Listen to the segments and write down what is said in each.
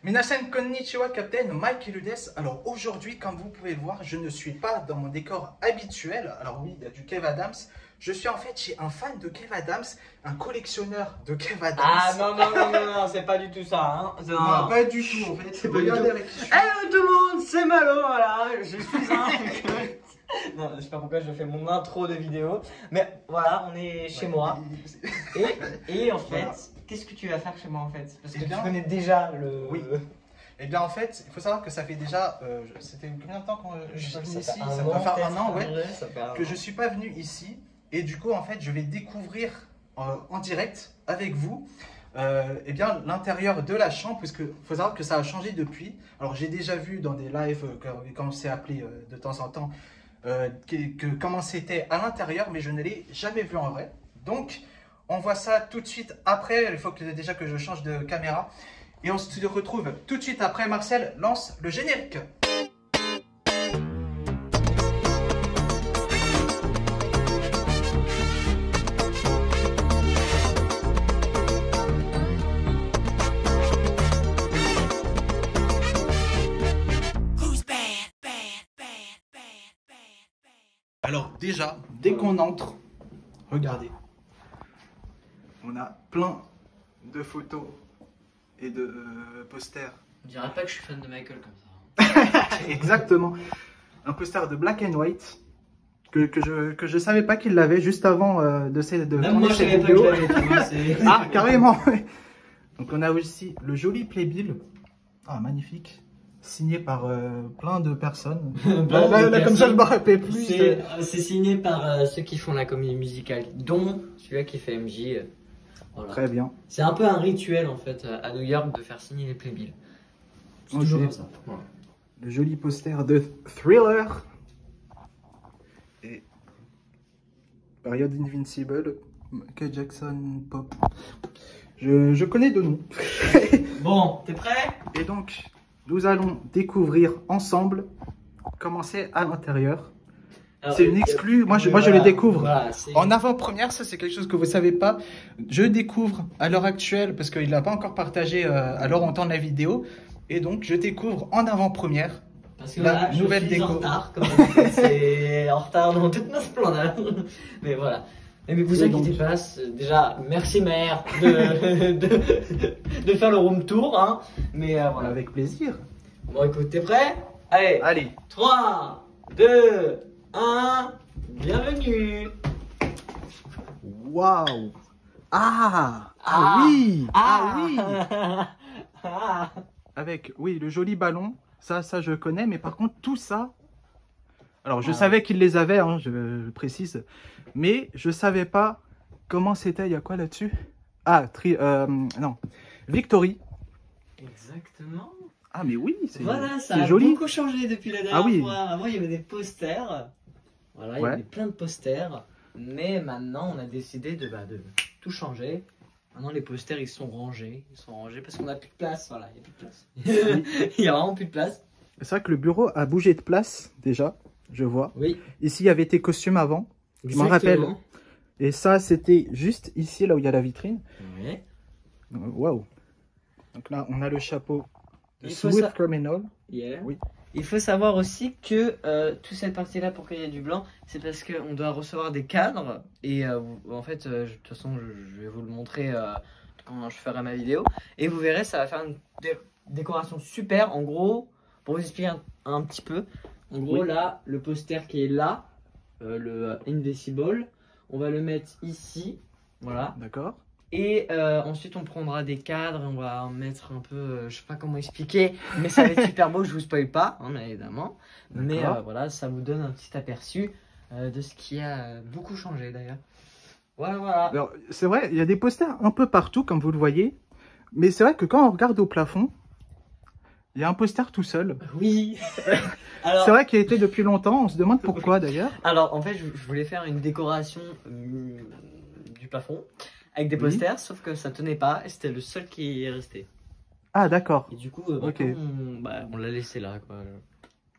Minasan konnichiwa, Captain Mike Ludes. Alors aujourd'hui, comme vous pouvez le voir, je ne suis pas dans mon décor habituel. Alors oui, il y a du Kev Adams. Je suis en fait chez un fan de Kev Adams, un collectionneur de Kev Adams. Ah non, c'est pas du tout ça. Hein. Non, pas du tout en fait. C'est pas du tout. Hello tout le monde, c'est Malo, voilà. Je suis un... Non, je sais pas pourquoi je fais mon intro de vidéo. Mais voilà, on est chez moi. Et en fait, voilà. Qu'est-ce que tu vas faire chez moi en fait? Parce que tu connais déjà le... Oui. Eh bien en fait, il faut savoir que ça fait déjà, c'était combien de temps quand je suis venu ici? Ça peut faire un an, ouais, que je suis pas venu ici. Et du coup en fait, je vais découvrir en direct avec vous eh bien l'intérieur de la chambre, puisque faut savoir que ça a changé depuis. Alors j'ai déjà vu dans des lives quand on s'est appelé de temps en temps comment c'était à l'intérieur, mais je ne l'ai jamais vu en vrai. Donc on voit ça tout de suite après. Il faut déjà que je change de caméra. Et on se retrouve tout de suite après. Marcel lance le générique. Alors déjà, dès qu'on entre, regardez, on a plein de photos et de posters. On dirait pas que je suis fan de Michael comme ça. Exactement. Un poster de Black and White que je savais pas qu'il l'avait juste avant de même moi je savais pas que je l'avais. Ah, carrément. Donc on a aussi le joli Playbill. Ah, magnifique. Signé par plein de personnes. Là, comme ça je me rappelle plus. C'est signé par ceux qui font la comédie musicale, dont celui-là qui fait MJ. Voilà. Très bien. C'est un peu un rituel en fait à New York de faire signer les playbills. C'est toujours comme ça. Voilà. Le joli poster de Thriller. Et période Invincible. Michael Jackson Pop. Je connais de nom. Bon, t'es prêt? Et donc, nous allons découvrir ensemble comment c'est à l'intérieur. C'est une exclue, moi je le découvre en avant-première, ça c'est quelque chose que vous ne savez pas. Je découvre à l'heure actuelle, parce qu'il n'a pas encore partagé à l'heure où on tourne la vidéo. Et donc je découvre en avant-première la nouvelle déco. En retard, c'est en retard dans toute ma splendeur. Mais voilà. Mais vous inquiétez pas, déjà merci mère de faire le room tour. Hein. Mais voilà. Avec plaisir. Bon écoute, t'es prêt? Allez. 3, 2, 1, bienvenue. Waouh. Oui. Avec, oui, le joli ballon, ça je connais, mais par contre tout ça, alors je savais qu'ils les avaient, hein, je précise, mais je savais pas comment c'était. Il y a quoi là-dessus? Non, Victory. Exactement. Ah mais oui, c'est voilà, ça a joli. Beaucoup changé depuis la dernière fois. Avant il y avait des posters, voilà, il y avait plein de posters, mais maintenant on a décidé de tout changer. Maintenant les posters ils sont rangés parce qu'on n'a plus de place, voilà, il n'y a plus de place. Il n'y a vraiment plus de place. C'est vrai que le bureau a bougé de place déjà, je vois. Oui. Ici il y avait tes costumes avant, je m'en rappelle. Et ça c'était juste ici là où il y a la vitrine. Oui. Waouh. Donc là on a le chapeau. Smooth Criminal. Yeah. Oui. Il faut savoir aussi que toute cette partie-là, pour qu'il y ait du blanc, c'est parce qu'on doit recevoir des cadres. Et en fait, de toute façon, je vais vous le montrer quand je ferai ma vidéo. Et vous verrez, ça va faire une décoration super. En gros, pour vous expliquer un petit peu, en gros, là, le poster qui est là, le Invisible, on va le mettre ici. Voilà. D'accord. Et ensuite on prendra des cadres et on va en mettre un peu, je sais pas comment expliquer, mais ça va être super beau, je vous spoil pas, hein, évidemment. Mais voilà, ça vous donne un petit aperçu de ce qui a beaucoup changé d'ailleurs. Voilà. Alors c'est vrai, il y a des posters un peu partout comme vous le voyez, mais c'est vrai que quand on regarde au plafond, il y a un poster tout seul. Oui. C'est vrai qu'il a été depuis longtemps, on se demande pourquoi d'ailleurs. Alors en fait je voulais faire une décoration du plafond. Avec des posters, sauf que ça tenait pas et c'était le seul qui est resté. Ah d'accord. Et du coup, on l'a laissé là, quoi.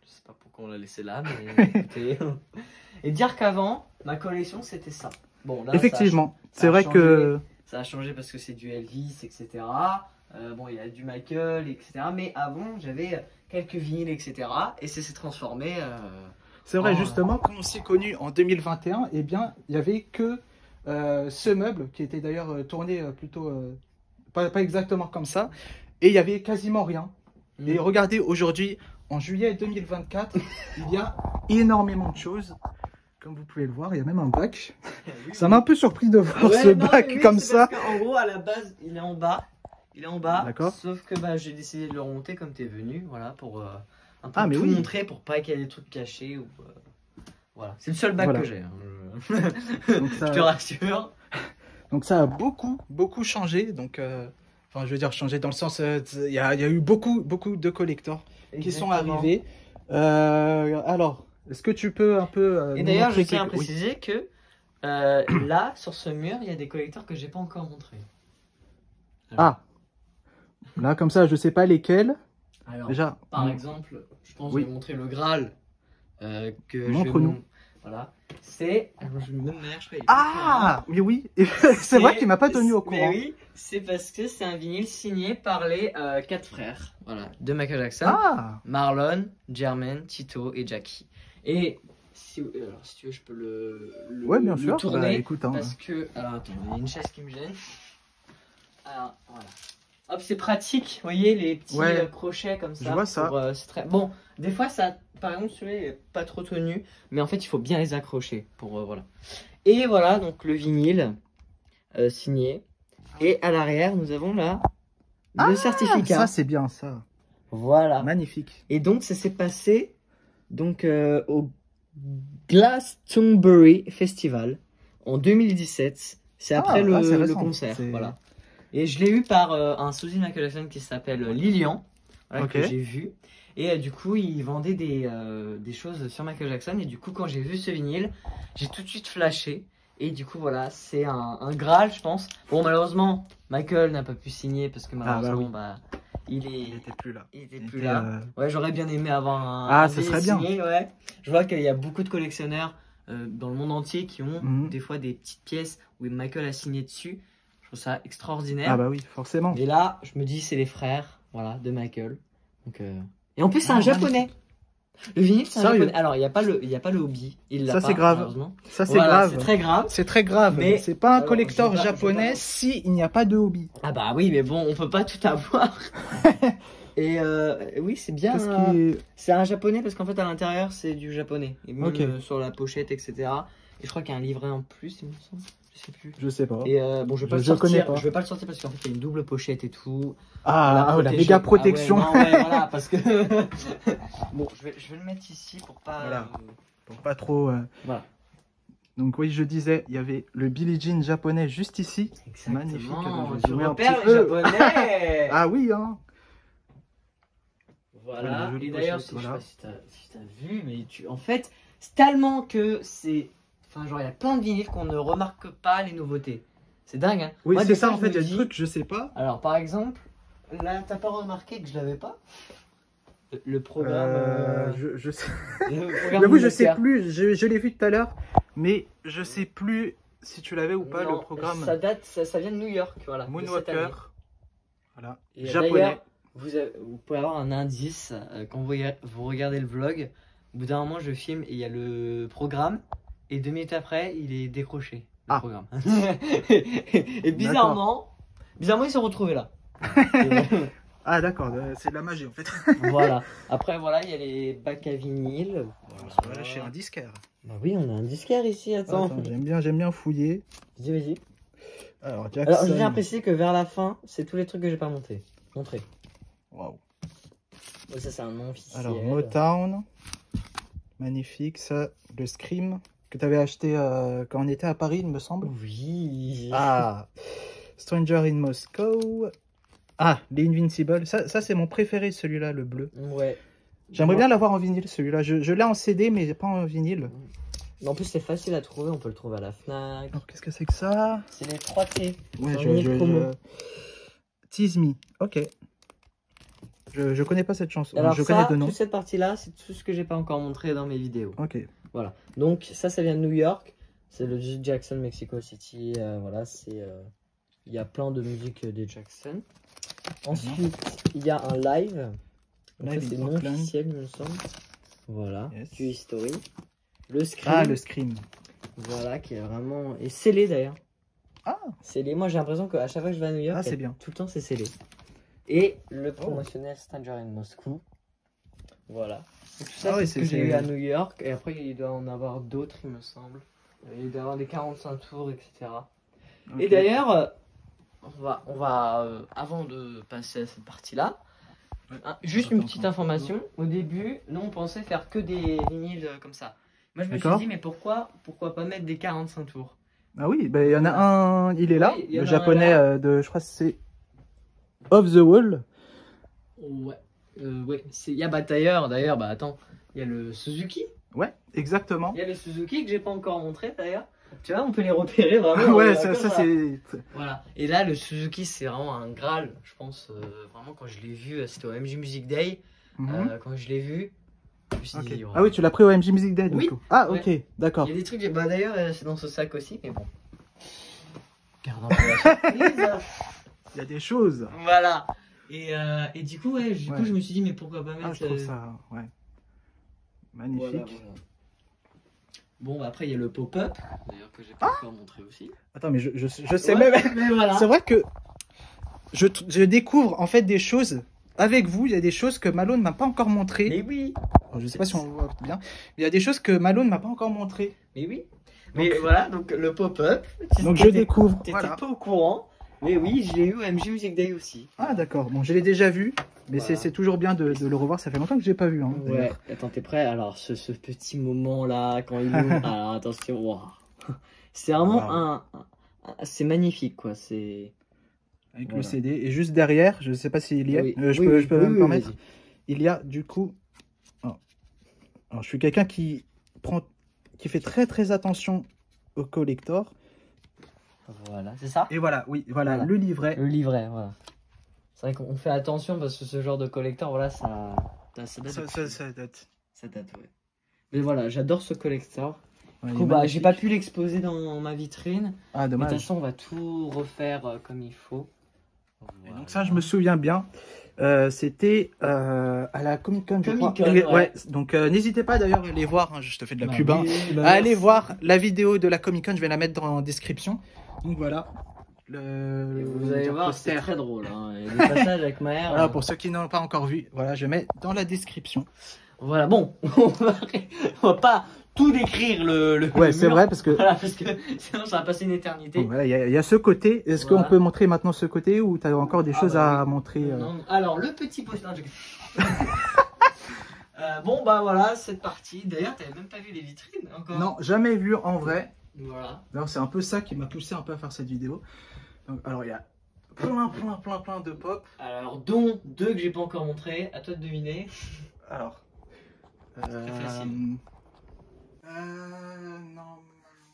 Je sais pas pourquoi on l'a laissé là, mais écoutez. Et dire qu'avant, ma collection c'était ça. Bon, là, effectivement, c'est vrai que ça a changé parce que c'est du Elvis, etc. Bon, il y a du Michael, etc. Mais avant, j'avais quelques vinyles, etc. Et ça s'est transformé. C'est vrai, justement, quand on s'est connus en 2021, eh bien, il n'y avait que ce meuble qui était d'ailleurs tourné plutôt pas exactement comme ça. Et il n'y avait quasiment rien. Et regardez, aujourd'hui, en juillet 2024, il y a énormément de choses. Comme vous pouvez le voir, il y a même un bac. Ça m'a un peu surpris de voir ce bac comme ça. En gros, à la base, il est en bas. Il est en bas. D'accord. Sauf que j'ai décidé de le remonter comme tu es venu. Voilà, pour un peu tout montrer, pour pas qu'il y ait des trucs cachés. Ou, voilà. C'est le seul bac que j'ai. Hein. Je te rassure. Donc ça a beaucoup changé. Donc, enfin, je veux dire changé dans le sens, il y a eu beaucoup de collectors qui sont arrivés. Alors, est-ce que tu peux un peu... Et d'ailleurs, je tiens à préciser que là, sur ce mur, il y a des collecteurs que j'ai pas encore montrés. Ah, là, comme ça, je sais pas lesquels. Alors, déjà, par exemple, je pense que je vais montrer le Graal. Montre-nous. Voilà. C'est... Ah, mais oui, c'est vrai qu'il m'a pas tenu au courant. Mais oui, c'est parce que c'est un vinyle signé par les 4 frères. Voilà, de Michael Jackson. Marlon, Jermaine, Tito et Jackie. Et alors, si tu veux, je peux bien sûr. tourner. Bah, écoute, hein. Parce que... Alors, attends, il y a une chaise qui me gêne. Alors, voilà. Hop, c'est pratique, vous voyez, les petits crochets comme ça. Je vois ça. C'est très... Bon, des fois, ça, par exemple, celui-là, il n'est pas trop tenu. Mais en fait, il faut bien les accrocher. Pour, voilà. Et voilà, donc le vinyle signé. Et à l'arrière, nous avons là le certificat. Ça, c'est bien, ça. Voilà. Magnifique. Et donc, ça s'est passé donc, au Glastonbury Festival en 2017. C'est après le concert. Voilà. Et je l'ai eu par un sosie de Michael Jackson qui s'appelle Lilian, voilà, que j'ai vu. Et du coup, il vendait des choses sur Michael Jackson. Et du coup, quand j'ai vu ce vinyle, j'ai tout de suite flashé. Et du coup, voilà, c'est un Graal, je pense. Bon, malheureusement, Michael n'a pas pu signer parce que malheureusement, il était plus là. Il était plus là. Ouais, j'aurais bien aimé avoir un ça serait signé, bien. Ouais. Je vois qu'il y a beaucoup de collectionneurs dans le monde entier qui ont des fois des petites pièces où Michael a signé dessus. Je trouve ça extraordinaire. Ah bah oui, forcément. Et là, je me dis, c'est les frères, voilà, de Michael. Donc, et en plus, c'est un japonais. Le vinyle, c'est un japonais. Alors, il n'y a pas le hobby. Ça, c'est grave. Ça, c'est grave. C'est très grave. C'est très grave. Mais c'est pas un collector japonais s'il n'y a pas de hobby. Ah bah oui, mais bon, on peut pas tout avoir. Et oui, c'est bien. C'est un japonais parce qu'en fait, à l'intérieur, c'est du japonais. Et même sur la pochette, etc. Et je crois qu'il y a un livret en plus, il me semble. Je sais plus. Je sais pas. Et bon, je vais pas le sortir. Je vais pas le sortir parce qu'en fait, il y a une double pochette et tout. La méga protection. Voilà, parce que. Bon, je vais le mettre ici pour pas. Voilà. Pour pas trop. Voilà. Donc oui, je disais, il y avait le Billie Jean japonais juste ici. Exactement. Magnifique. Tu repères les japonais. Ah oui, hein. Voilà. Et d'ailleurs, je sais pas si t'as vu, mais en fait, c'est tellement que c'est. Enfin, genre, il y a plein de vinyles qu'on ne remarque pas les nouveautés. C'est dingue, hein. Oui, c'est ça, en fait, il y a des trucs, je sais pas. Alors, par exemple, là, t'as pas remarqué que je l'avais pas? Le programme... je sais... Oui, je sais plus, je l'ai vu tout à l'heure, mais je sais plus si tu l'avais ou pas, le programme. Ça date, ça vient de New York, voilà. Moonwalker. Voilà, et japonais. Vous pouvez avoir un indice, quand vous regardez le vlog, au bout d'un moment, je filme et il y a le programme. Et 2 minutes après, il est décroché, le programme. Et bizarrement, ils se sont retrouvés là. Ah d'accord, c'est de la magie en fait. Voilà. Après, voilà, il y a les bacs à vinyle. Voilà, chez un disquaire. Bah oui, on a un disquaire ici, attends. J'aime bien fouiller. Vas-y. Alors, Jackson. Alors, je viens préciser que vers la fin, c'est tous les trucs que j'ai pas montrés. Waouh. Ça, c'est un nom officiel. Alors, Motown. Magnifique, ça. Le Scream. Que tu avais acheté quand on était à Paris, il me semble. Oui. Ah, Stranger in Moscow. Ah, l'Invincible. Ça c'est mon préféré, celui-là, le bleu. Ouais. J'aimerais bien l'avoir en vinyle, celui-là. Je l'ai en CD, mais pas en vinyle. En plus, c'est facile à trouver. On peut le trouver à la Fnac. Alors, qu'est-ce que c'est que ça? C'est les 3 T. Ouais, Tease Me. Ok. Je connais pas cette chanson. Alors je connais de nom. Toute cette partie-là, c'est tout ce que j'ai pas encore montré dans mes vidéos. Ok. Voilà. Donc ça vient de New York. C'est le Jackson Mexico City. Voilà, c'est. Il y a plein de musique des Jackson. Ensuite, il y a un live. Donc ça, Live c'est in non Auckland. officiel, il me semble. Voilà, Yes. du history. Le screen. Ah, le scream. Voilà, qui est vraiment. Et scellé d'ailleurs. Ah, Scellé. Moi, j'ai l'impression qu'à chaque fois que je vais à New York, Ah, c'est bien. tout le temps, c'est scellé. Et le promotionnel Stranger in Moscou. Voilà. Donc, tout ça, Ah ouais, c'est ce que j'ai eu à New York. Et après, il doit en avoir d'autres, il me semble. Il doit y avoir des 45 tours, etc. ok. Et d'ailleurs, on va avant de passer à cette partie-là, juste une petite information. Au début, nous, on pensait faire que des vinyles comme ça. Moi, je me suis dit, mais pourquoi pas mettre des 45 tours? Ah oui, bah, il y en a un, il est là, Oui, il y en le a japonais un là. de, je crois que c'est Off the Wall. Ouais. Ouais. Il y a d'ailleurs, bah attends, il y a le Suzuki. Ouais, exactement. Il y a le Suzuki que j'ai pas encore montré d'ailleurs. Tu vois, on peut les repérer vraiment. Ouais, ça c'est... Voilà. Et là, le Suzuki, c'est vraiment un Graal, je pense. Vraiment, quand je l'ai vu, c'était au MJ Music Day. Quand je l'ai vu, je me suis dit, Ah oui, tu l'as pris au MJ Music Day, du Oui. coup. Ah, Ouais. ok, d'accord. Il y a des trucs, bah d'ailleurs, c'est dans ce sac aussi, mais bon. Gardons la surprise. Il y a des choses. Voilà. Et du coup, du coup, je me suis dit, mais pourquoi pas mettre. Ah, je trouve ça, ouais. Magnifique. Voilà. Bon, après, il y a le pop-up, d'ailleurs, que j'ai pas encore montré aussi. Attends, mais je sais même... Mais voilà. C'est vrai que je découvre en fait des choses avec vous. Il y a des choses que Malo ne m'a pas encore montrées. Mais oui. Alors, je sais pas si on voit bien. Mais il y a des choses que Malo ne m'a pas encore montrées. Mais oui. Mais voilà, donc le pop-up. Donc je découvre. T'étais Voilà. pas au courant. Mais oui, je l'ai eu au MJ Music Day aussi. Ah d'accord, bon je l'ai déjà vu. Mais Voilà. c'est toujours bien de le revoir. Ça fait longtemps que je l'ai pas vu. Hein, Ouais, attends, t'es prêt? Alors, ce petit moment-là, quand il ouvre. Alors, attention, wow. C'est vraiment c'est magnifique, quoi. C'est. Avec Voilà. le CD. Et juste derrière, je sais pas s'il y a. Oui. Je peux me permettre. vas-y. Il y a du coup. Alors je suis quelqu'un qui fait très attention au collector. Voilà, c'est ça? Et voilà, oui, voilà. Le livret. Le livret, voilà. C'est vrai qu'on fait attention parce que ce genre de collector, voilà, ça date. Ça date. Ça date, ouais. Mais voilà, j'adore ce collector. Ouais, Du il coup, est bah, j'ai magnifique. pas pu l'exposer dans ma vitrine. Ah Mais de dommage. toute façon, on va tout refaire comme il faut. Et donc ça, je me souviens bien. C'était à la Comic Con, je crois. Comic-Con, ouais. Donc n'hésitez pas d'ailleurs à aller voir, hein, je te fais de la pub, hein, oui, à aller voir la vidéo de la Comic Con, je vais la mettre en description. Donc voilà. Vous allez voir, c'est très drôle. Hein. Et le passage avec Maher. Voilà, pour ceux qui n'ont pas encore vu, voilà, je mets dans la description. Voilà, bon, on va pas tout décrire le Ouais, c'est mur. vrai, parce que Voilà, parce que sinon ça va passer une éternité. voilà, il y a ce côté. Est-ce Voilà. qu'on peut montrer maintenant ce côté ou tu as encore des choses bah à oui. montrer Non, alors, le petit poster. Bon, bah voilà, cette partie. D'ailleurs, t'avais même pas vu les vitrines encore. Non, jamais vu en vrai. Voilà. D'ailleurs, c'est un peu ça qui m'a poussé un peu à faire cette vidéo. Donc, alors, il y a plein de pop. Alors, dont deux que j'ai pas encore montré. À toi de deviner. Alors. Très facile. Non.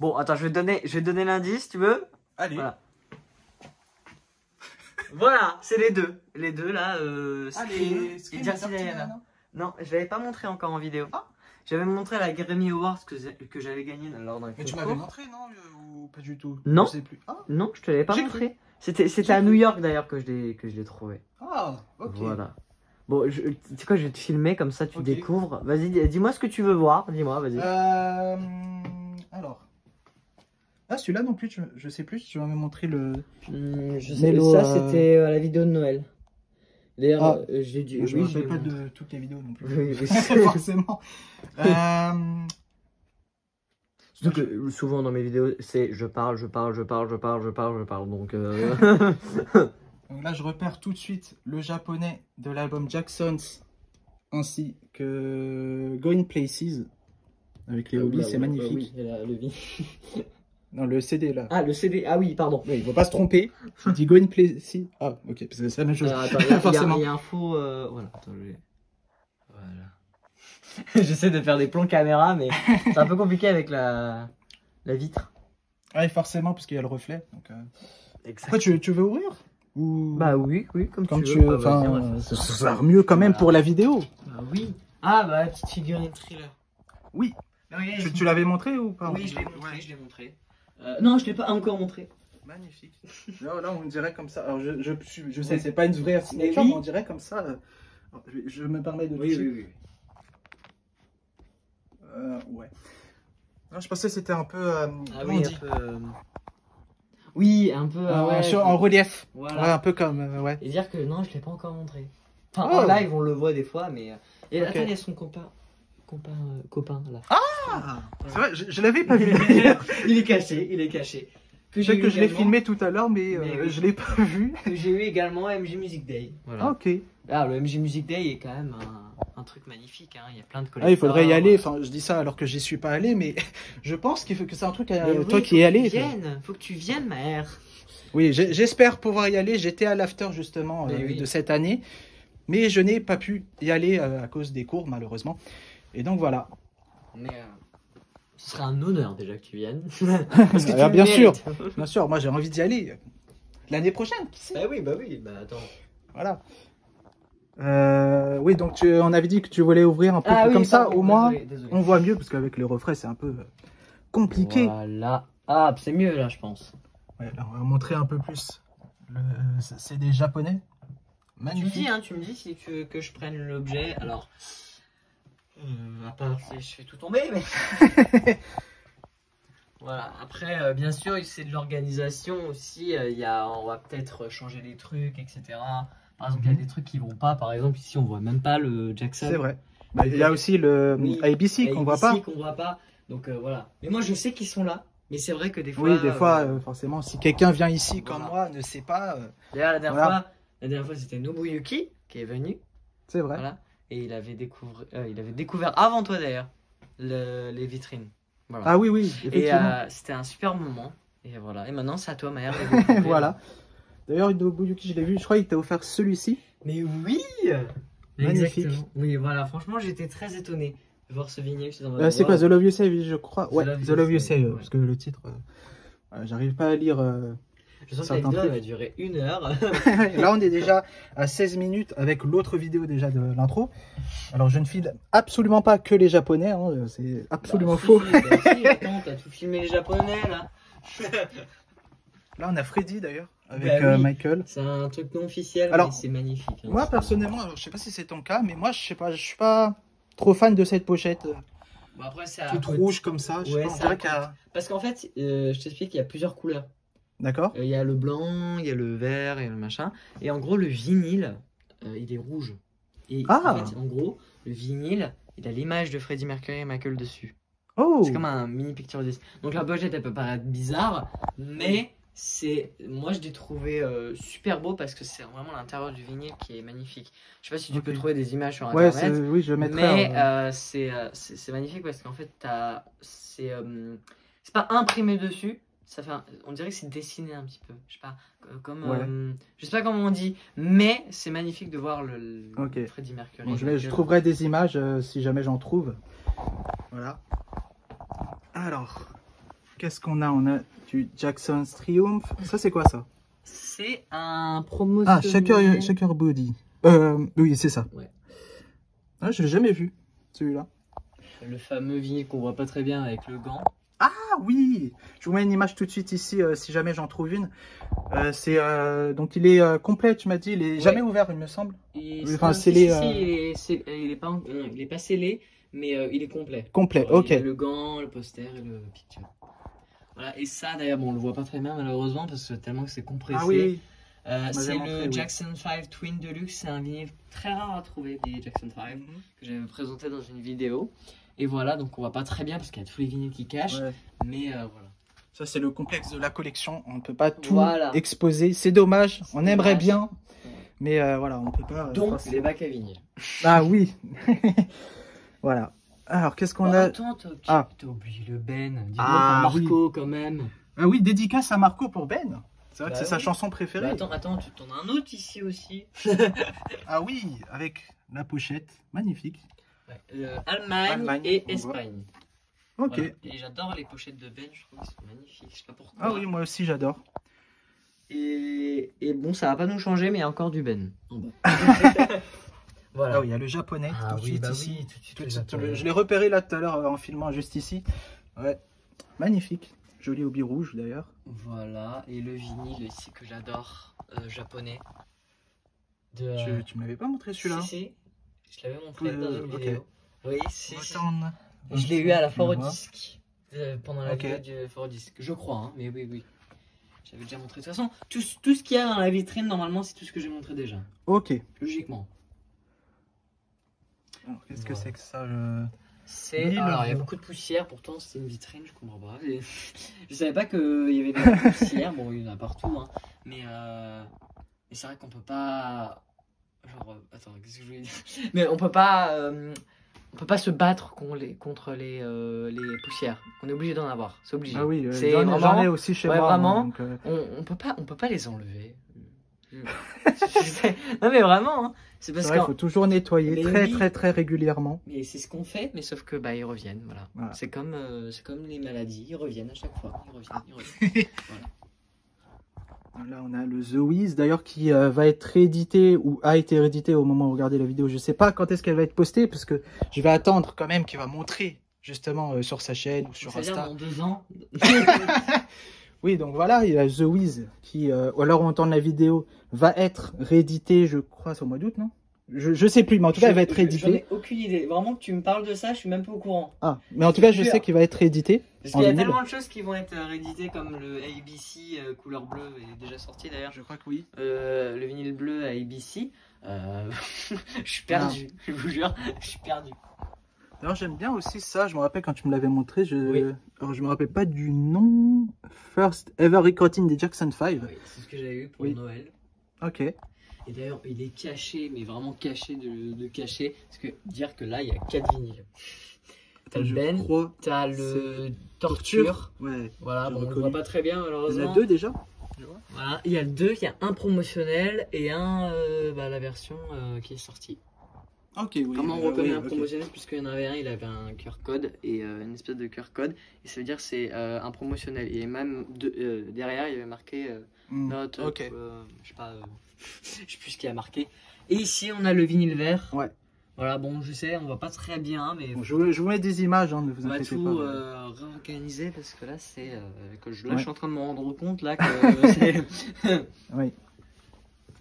Bon, attends, je vais te donner l'indice, tu veux? Allez. Voilà. Voilà, c'est les deux. Les deux là, Allez, et Jersey Diana. Non, je l'avais pas montré encore en vidéo. J'avais montré la Grammy Awards que j'avais gagné lors d'un Mais tu concours. m'avais montré, non? Ou pas du tout? Non. Je sais plus. Ah, Non, je te l'avais pas J'ai montré. C'était à New York d'ailleurs que je l'ai trouvé. ah, ok. Voilà. Bon, tu sais quoi, je vais te filmer comme ça tu Ok. découvres. Vas-y, dis-moi ce que tu veux voir. Dis-moi, vas-y. Alors. Ah, celui-là non plus, je sais plus si tu vas me montrer le. Je sais, Mélo, ça c'était à la vidéo de Noël. D'ailleurs, Ah. j'ai dû. Je me oui, rappelle l'ai pas montré. de toutes les vidéos non plus. Oui, oui. Forcément. Surtout que souvent dans mes vidéos, c'est je parle. Donc. Donc là, je repère tout de suite le japonais de l'album Jacksons ainsi que Going Places avec les hobbies, c'est magnifique. Oui, le vin. Non, le CD là. Ah, le CD. Ah oui, pardon. Oui, il ne faut pas se tromper. Je dis Going Places. Ah, ok, parce que c'est la même chose. Attends, Forcément. il y a un faux. Voilà, attends, Voilà. J'essaie de faire des plans caméra, mais c'est un peu compliqué avec la vitre. Ouais, forcément, parce qu'il y a le reflet. Donc, Exact. Pourquoi tu veux ouvrir ou... Bah oui, comme Comme tu tu veux. veux. Bah, vas-y, on Enfin, va faire ça a l'air mieux quand même Voilà. pour la vidéo. Bah oui. Ah bah la petite figurine thriller. Oui. Mais regarde, Tu l'avais montré ou pas? Oui, je l'ai montré. Non, je l'ai pas encore montré. Magnifique. Là, on dirait comme ça. Alors, je sais, c'est pas une vraie signature, mais on dirait comme ça. Je me permets de toucher. Oui. Ouais. Non, je pensais que c'était un peu. Oui, un peu. Oui, un peu. En relief. Voilà. Ouais, un peu comme. Ouais. Et dire que non, je l'ai pas encore montré. Enfin, en live, on le voit des fois, mais. Et attends, il y a son copain là. Ah, c'est vrai, je l'avais pas vu. Il est caché. Peut-être que je l'ai filmé tout à l'heure, mais je l'ai pas vu. Que j'ai eu également à MJ Music Day. Voilà. Ah, ok. Ah, le MJ Music Day est quand même un truc magnifique. Hein. Il y a plein de collecteurs. Ah, il faudrait y aller. Enfin, je dis ça alors que j'y suis pas allé, mais je pense que c'est un truc à toi qui y es allé. Faut que tu viennes, ma mère. Oui, j'espère pouvoir y aller. J'étais à l'after justement de cette année, mais je n'ai pas pu y aller à cause des cours, malheureusement. Et donc voilà. Mais ce serait un honneur déjà que tu viennes. Parce que bien sûr, moi j'ai envie d'y aller l'année prochaine, qui sait. Bah oui, attends. Voilà. Oui, donc on avait dit que tu voulais ouvrir un peu comme ça, au moins on voit mieux, parce qu'avec le refrain c'est un peu compliqué. Voilà. Ah, c'est mieux là, je pense. Ouais, là, on va montrer un peu plus. C'est des japonais. Magnifique. Tu me dis si tu veux que je prenne l'objet. Alors, à part si je fais tout tomber, mais. Voilà. Après, bien sûr, c'est de l'organisation aussi. On va peut-être changer les trucs, etc. Par exemple, il y a des trucs qui vont pas. Par exemple, ici, on voit même pas le Jackson. C'est vrai. Bah, il y a aussi le ABC qu'on voit pas. Donc voilà. Mais moi, je sais qu'ils sont là. Mais c'est vrai que des fois. Oui, des fois, forcément, si quelqu'un vient ici comme moi, ne sait pas. D'ailleurs, la dernière fois, c'était Nobuyuki qui est venu. C'est vrai. Voilà. Et il avait découvert avant toi d'ailleurs les vitrines. Voilà. Ah oui, et c'était un super moment. Et voilà. Et maintenant, c'est à toi, Maher. Voilà. D'ailleurs, Nobuyuki, je l'ai vu. Je crois qu'il t'a offert celui-ci. Mais oui. Magnifique. Exactement. Oui, voilà. Franchement, j'étais très étonné de voir ce vinyle. C'est quoi, The Love You Save, je crois. Ouais, The Love You Save, parce que le titre, j'arrive pas à lire. Je sens que la vidéo va durer 1 heure. Là, on est déjà à 16 minutes avec l'autre vidéo déjà de l'intro. Alors, je ne filme absolument pas que les Japonais, hein, c'est absolument faux. Attends, t'as tout filmé les Japonais là. Là, on a Freddy d'ailleurs, avec Michael. C'est un truc non officiel, mais c'est magnifique. Hein, moi, personnellement, alors, je sais pas si c'est ton cas, mais moi, je sais pas, je suis pas trop fan de cette pochette. Bon, après, toute rouge comme ça. Parce qu'en fait, je t'explique, il y a plusieurs couleurs. D'accord. Il y a le blanc, il y a le vert et le machin. Et en gros, le vinyle, il est rouge. Et en fait, en gros, le vinyle, il a l'image de Freddie Mercury et Michael dessus. Oh. C'est comme un mini picture disc. Donc la pochette, elle peut paraître bizarre, mais moi je l'ai trouvé super beau parce que c'est vraiment l'intérieur du vinyle qui est magnifique. Je sais pas si tu peux trouver des images sur internet. Oui, je mettrai. Mais c'est magnifique parce qu'en fait, c'est pas imprimé dessus. Ça fait on dirait que c'est dessiné un petit peu, je sais pas, je sais pas comment on dit, mais c'est magnifique de voir le Freddie Mercury. Bon, je trouverai des images si jamais j'en trouve. Voilà. Alors, qu'est-ce qu'on a? On a du Jackson's Triumph. Ça, c'est quoi ça? C'est un promotionnel. Ah, Shaker Body. Oui, c'est ça. Ouais. Ah, je l'ai jamais vu, celui-là. Le fameux vinyle qu'on voit pas très bien avec le gant. Ah oui, je vous mets une image tout de suite ici si jamais j'en trouve une. Donc il est complet, tu m'as dit, il est jamais ouvert, il me semble. Enfin, scellé. Il est pas scellé, mais il est complet. Complet, ok. Il y a le gant, le poster et le picture. Voilà, et ça d'ailleurs, bon, on le voit pas très bien malheureusement parce que tellement que c'est compressé. Ah oui. C'est le Jackson 5 Twin Deluxe, c'est un vinyle très rare à trouver des Jackson 5 que j'avais présenté dans une vidéo. Et voilà, donc on voit pas très bien parce qu'il y a tous les vinyles qui cachent, mais voilà. Ça c'est le complexe de la collection, on ne peut pas tout exposer, c'est dommage, on aimerait bien, mais voilà, on peut pas. Donc les bacs à vinyle. Ah oui. Voilà. Alors qu'est-ce qu'on a? Attends, t'as oublié le Ben, dis-moi Marco quand même. Ah oui, dédicace à Marco pour Ben. C'est vrai que c'est sa chanson préférée. Attends, tu t'en as un autre ici aussi. Ah oui, avec la pochette, magnifique. Allemagne et Espagne. Ok. Voilà. Et j'adore les pochettes de Ben, je trouve qu'ils sont magnifiques. Je sais pas pourquoi. Ah oui, moi aussi j'adore. Et bon, ça va pas nous changer, mais il y a encore du Ben. Voilà. Ah oui, il y a le japonais tout de suite ici. Tout de suite, je l'ai repéré là tout à l'heure en filmant juste ici. Ouais, magnifique. Joli hobby rouge d'ailleurs. Voilà, et le vinyle ici que j'adore, japonais. Tu me l'avais pas montré celui-là? Si, je l'avais montré dans une vidéo. Oui, si. Je l'ai eu à la foire au disque, pendant la vidéo du foire au disque, je crois, hein, mais oui. J'avais déjà montré. De toute façon, tout ce qu'il y a dans la vitrine, normalement, c'est tout ce que j'ai montré déjà. Ok. Logiquement. Alors, qu'est-ce que c'est que ça Alors, il y a beaucoup de poussière, pourtant c'est une vitrine, je comprends pas. Je savais pas qu'il y avait de la poussière, bon, il y en a partout, hein. Mais c'est vrai qu'on peut pas. Genre, attends, qu'est-ce que je voulais dire? Mais on peut pas se battre contre les poussières. On est obligé d'en avoir, c'est obligé. Ah oui, j'en vraiment... ai aussi chez moi. Vraiment, donc, on peut pas les enlever. Non mais vraiment, hein. C'est parce qu'il faut toujours nettoyer très régulièrement. Mais c'est ce qu'on fait, mais sauf que ils reviennent, voilà. C'est comme les maladies, ils reviennent à chaque fois. Ils reviennent. Voilà. Là on a le The Wiz d'ailleurs qui va être réédité ou a été réédité au moment où vous regardez la vidéo. Je sais pas quand est-ce qu'elle va être postée parce que je vais attendre quand même qu'il va montrer justement sur sa chaîne ou sur Insta. Dans 2 ans. Oui, donc voilà, il y a The Wiz qui, alors on entend la vidéo, va être réédité, je crois, c'est au mois d'août, non? Je sais plus, mais en tout cas, il va être réédité. J'en ai aucune idée. Vraiment, que tu me parles de ça, je suis même pas au courant. Ah, mais en tout cas, je sais qu'il va être réédité. Parce qu'il y a tellement de choses qui vont être rééditées, comme le ABC couleur bleue est déjà sorti d'ailleurs. Je crois que oui. Le vinyle bleu à ABC. Je suis perdu, je vous jure, je suis perdu. Alors j'aime bien aussi ça, je me rappelle quand tu me l'avais montré, alors je me rappelle pas du nom, First Ever Recording des Jackson 5. Oui, c'est ce que j'avais eu pour Noël. Ok. Et d'ailleurs il est caché, mais vraiment caché de caché, parce que dire que là il y a 4 vinyles. T'as le Ben, t'as le Torture. Ouais. Voilà, bon, on le voit pas très bien malheureusement. Il y en a 2 déjà. Voilà, il y a le 2, il y a un promotionnel et un la version qui est sortie. Ok, oui. Comment on reconnaît un promotionnel, puisqu'il y en avait un, il avait un QR code et une espèce de QR code, et ça veut dire c'est un promotionnel. Et même derrière, il y avait marqué note, je sais pas, je sais plus ce qu'il y a marqué. Et ici, on a le vinyle vert. Ouais. Voilà, bon, je sais, on voit pas très bien, mais bon, je vous mets des images, hein, ne vous inquiétez pas. On va tout réorganiser parce que là, c'est que je suis en train de me rendre compte là que c'est. Oui.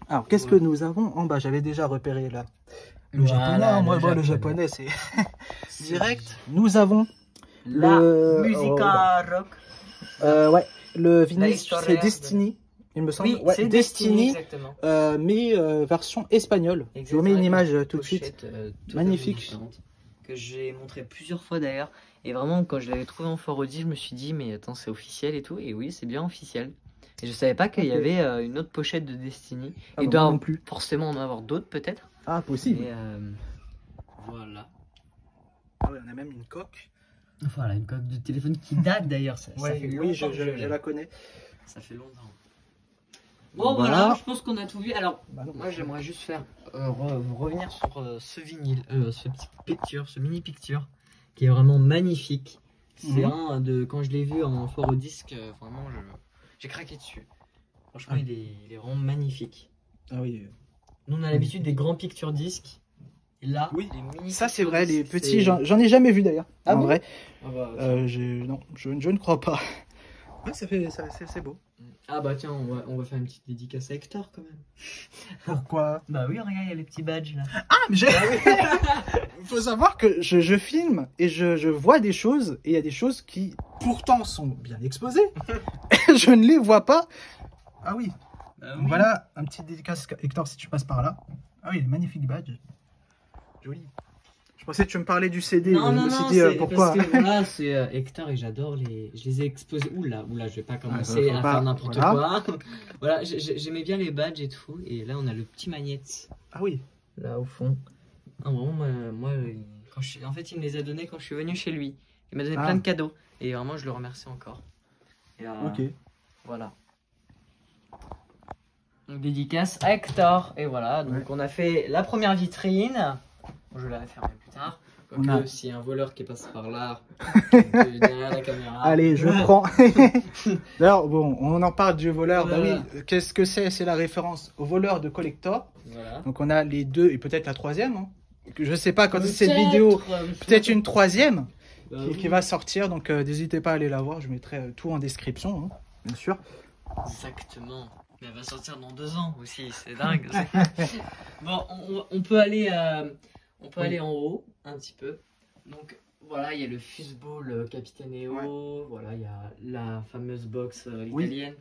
Alors, qu'est-ce que nous avons en bas? J'avais déjà repéré là. Le japonais, moi le japonais c'est direct. Nous avons la Musica Rock. Ouais, le vinyle c'est Destiny, il me semble. Oui, ouais, c'est Destiny, mais version espagnole. Exactement. Je vous mets une image tout de suite. Magnifique. Que j'ai montré plusieurs fois d'ailleurs. Et vraiment, quand je l'avais trouvé en Forodi, je me suis dit, mais attends, c'est officiel et tout. Et oui, c'est bien officiel. Et je savais pas qu'il y avait une autre pochette de Destiny. Et doit non plus forcément en avoir d'autres peut-être. Ah, possible. Et voilà. Ah ouais, on a même une coque. Voilà, une coque de téléphone qui date d'ailleurs. Oui, je la connais. Ça fait longtemps. Bon, voilà, je pense qu'on a tout vu. Alors, moi j'aimerais juste faire revenir sur ce vinyle, ce petit picture, ce mini picture qui est vraiment magnifique. C'est un de quand je l'ai vu en foire au disque, vraiment j'ai craqué dessus. Franchement, il est vraiment magnifique. Ah oui. Nous on a l'habitude des grands picture disques. Et là, oui, les mini ça c'est vrai, les petits, j'en ai jamais vu d'ailleurs. Ah, en vrai. Ah bah, non, je ne crois pas. Ouais, c'est beau. Ah bah tiens, on va faire une petite dédicace à Hector quand même. Pourquoi? Bah oui, regarde, il y a les petits badges là. Ah, mais il faut savoir que je filme et je vois des choses, et il y a des choses qui pourtant sont bien exposées. Je ne les vois pas. Ah oui. Donc, voilà, un petit dédicace Hector si tu passes par là. Ah oui, magnifique badge. Joli. Je pensais que tu me parlais du CD. Non, je me suis dit pourquoi. Parce que voilà, c'est Hector et j'adore les. Je les ai exposés. Oula, je vais pas commencer à faire n'importe quoi. Voilà, j'aimais bien les badges et tout. Et là, on a le petit magnète. Ah oui. Là au fond. Ah, vraiment, moi en fait, il me les a donnés quand je suis venu chez lui. Il m'a donné plein de cadeaux. Et vraiment, je le remercie encore. Et, ok. Voilà. Donc, dédicace à Hector. Et voilà, donc on a fait la première vitrine. Je vais la fermer plus tard. S'il y a un voleur qui passe par là, derrière la caméra. Allez, je prends. D'ailleurs, bon, on en parle du voleur. Bah oui, qu'est-ce que c'est? C'est la référence au voleur de collector. Voilà. Donc on a les deux et peut-être la troisième. Hein. Je sais pas quand c'est cette vidéo. Peut-être une troisième. qui va sortir. Donc n'hésitez pas à aller la voir. Je mettrai tout en description, hein, bien sûr. Exactement. Mais elle va sortir dans 2 ans aussi, c'est dingue. Bon, on peut aller, aller en haut un petit peu. Donc voilà, il y a le Fuzzball Capitaneo. Voilà, il y a la fameuse box italienne.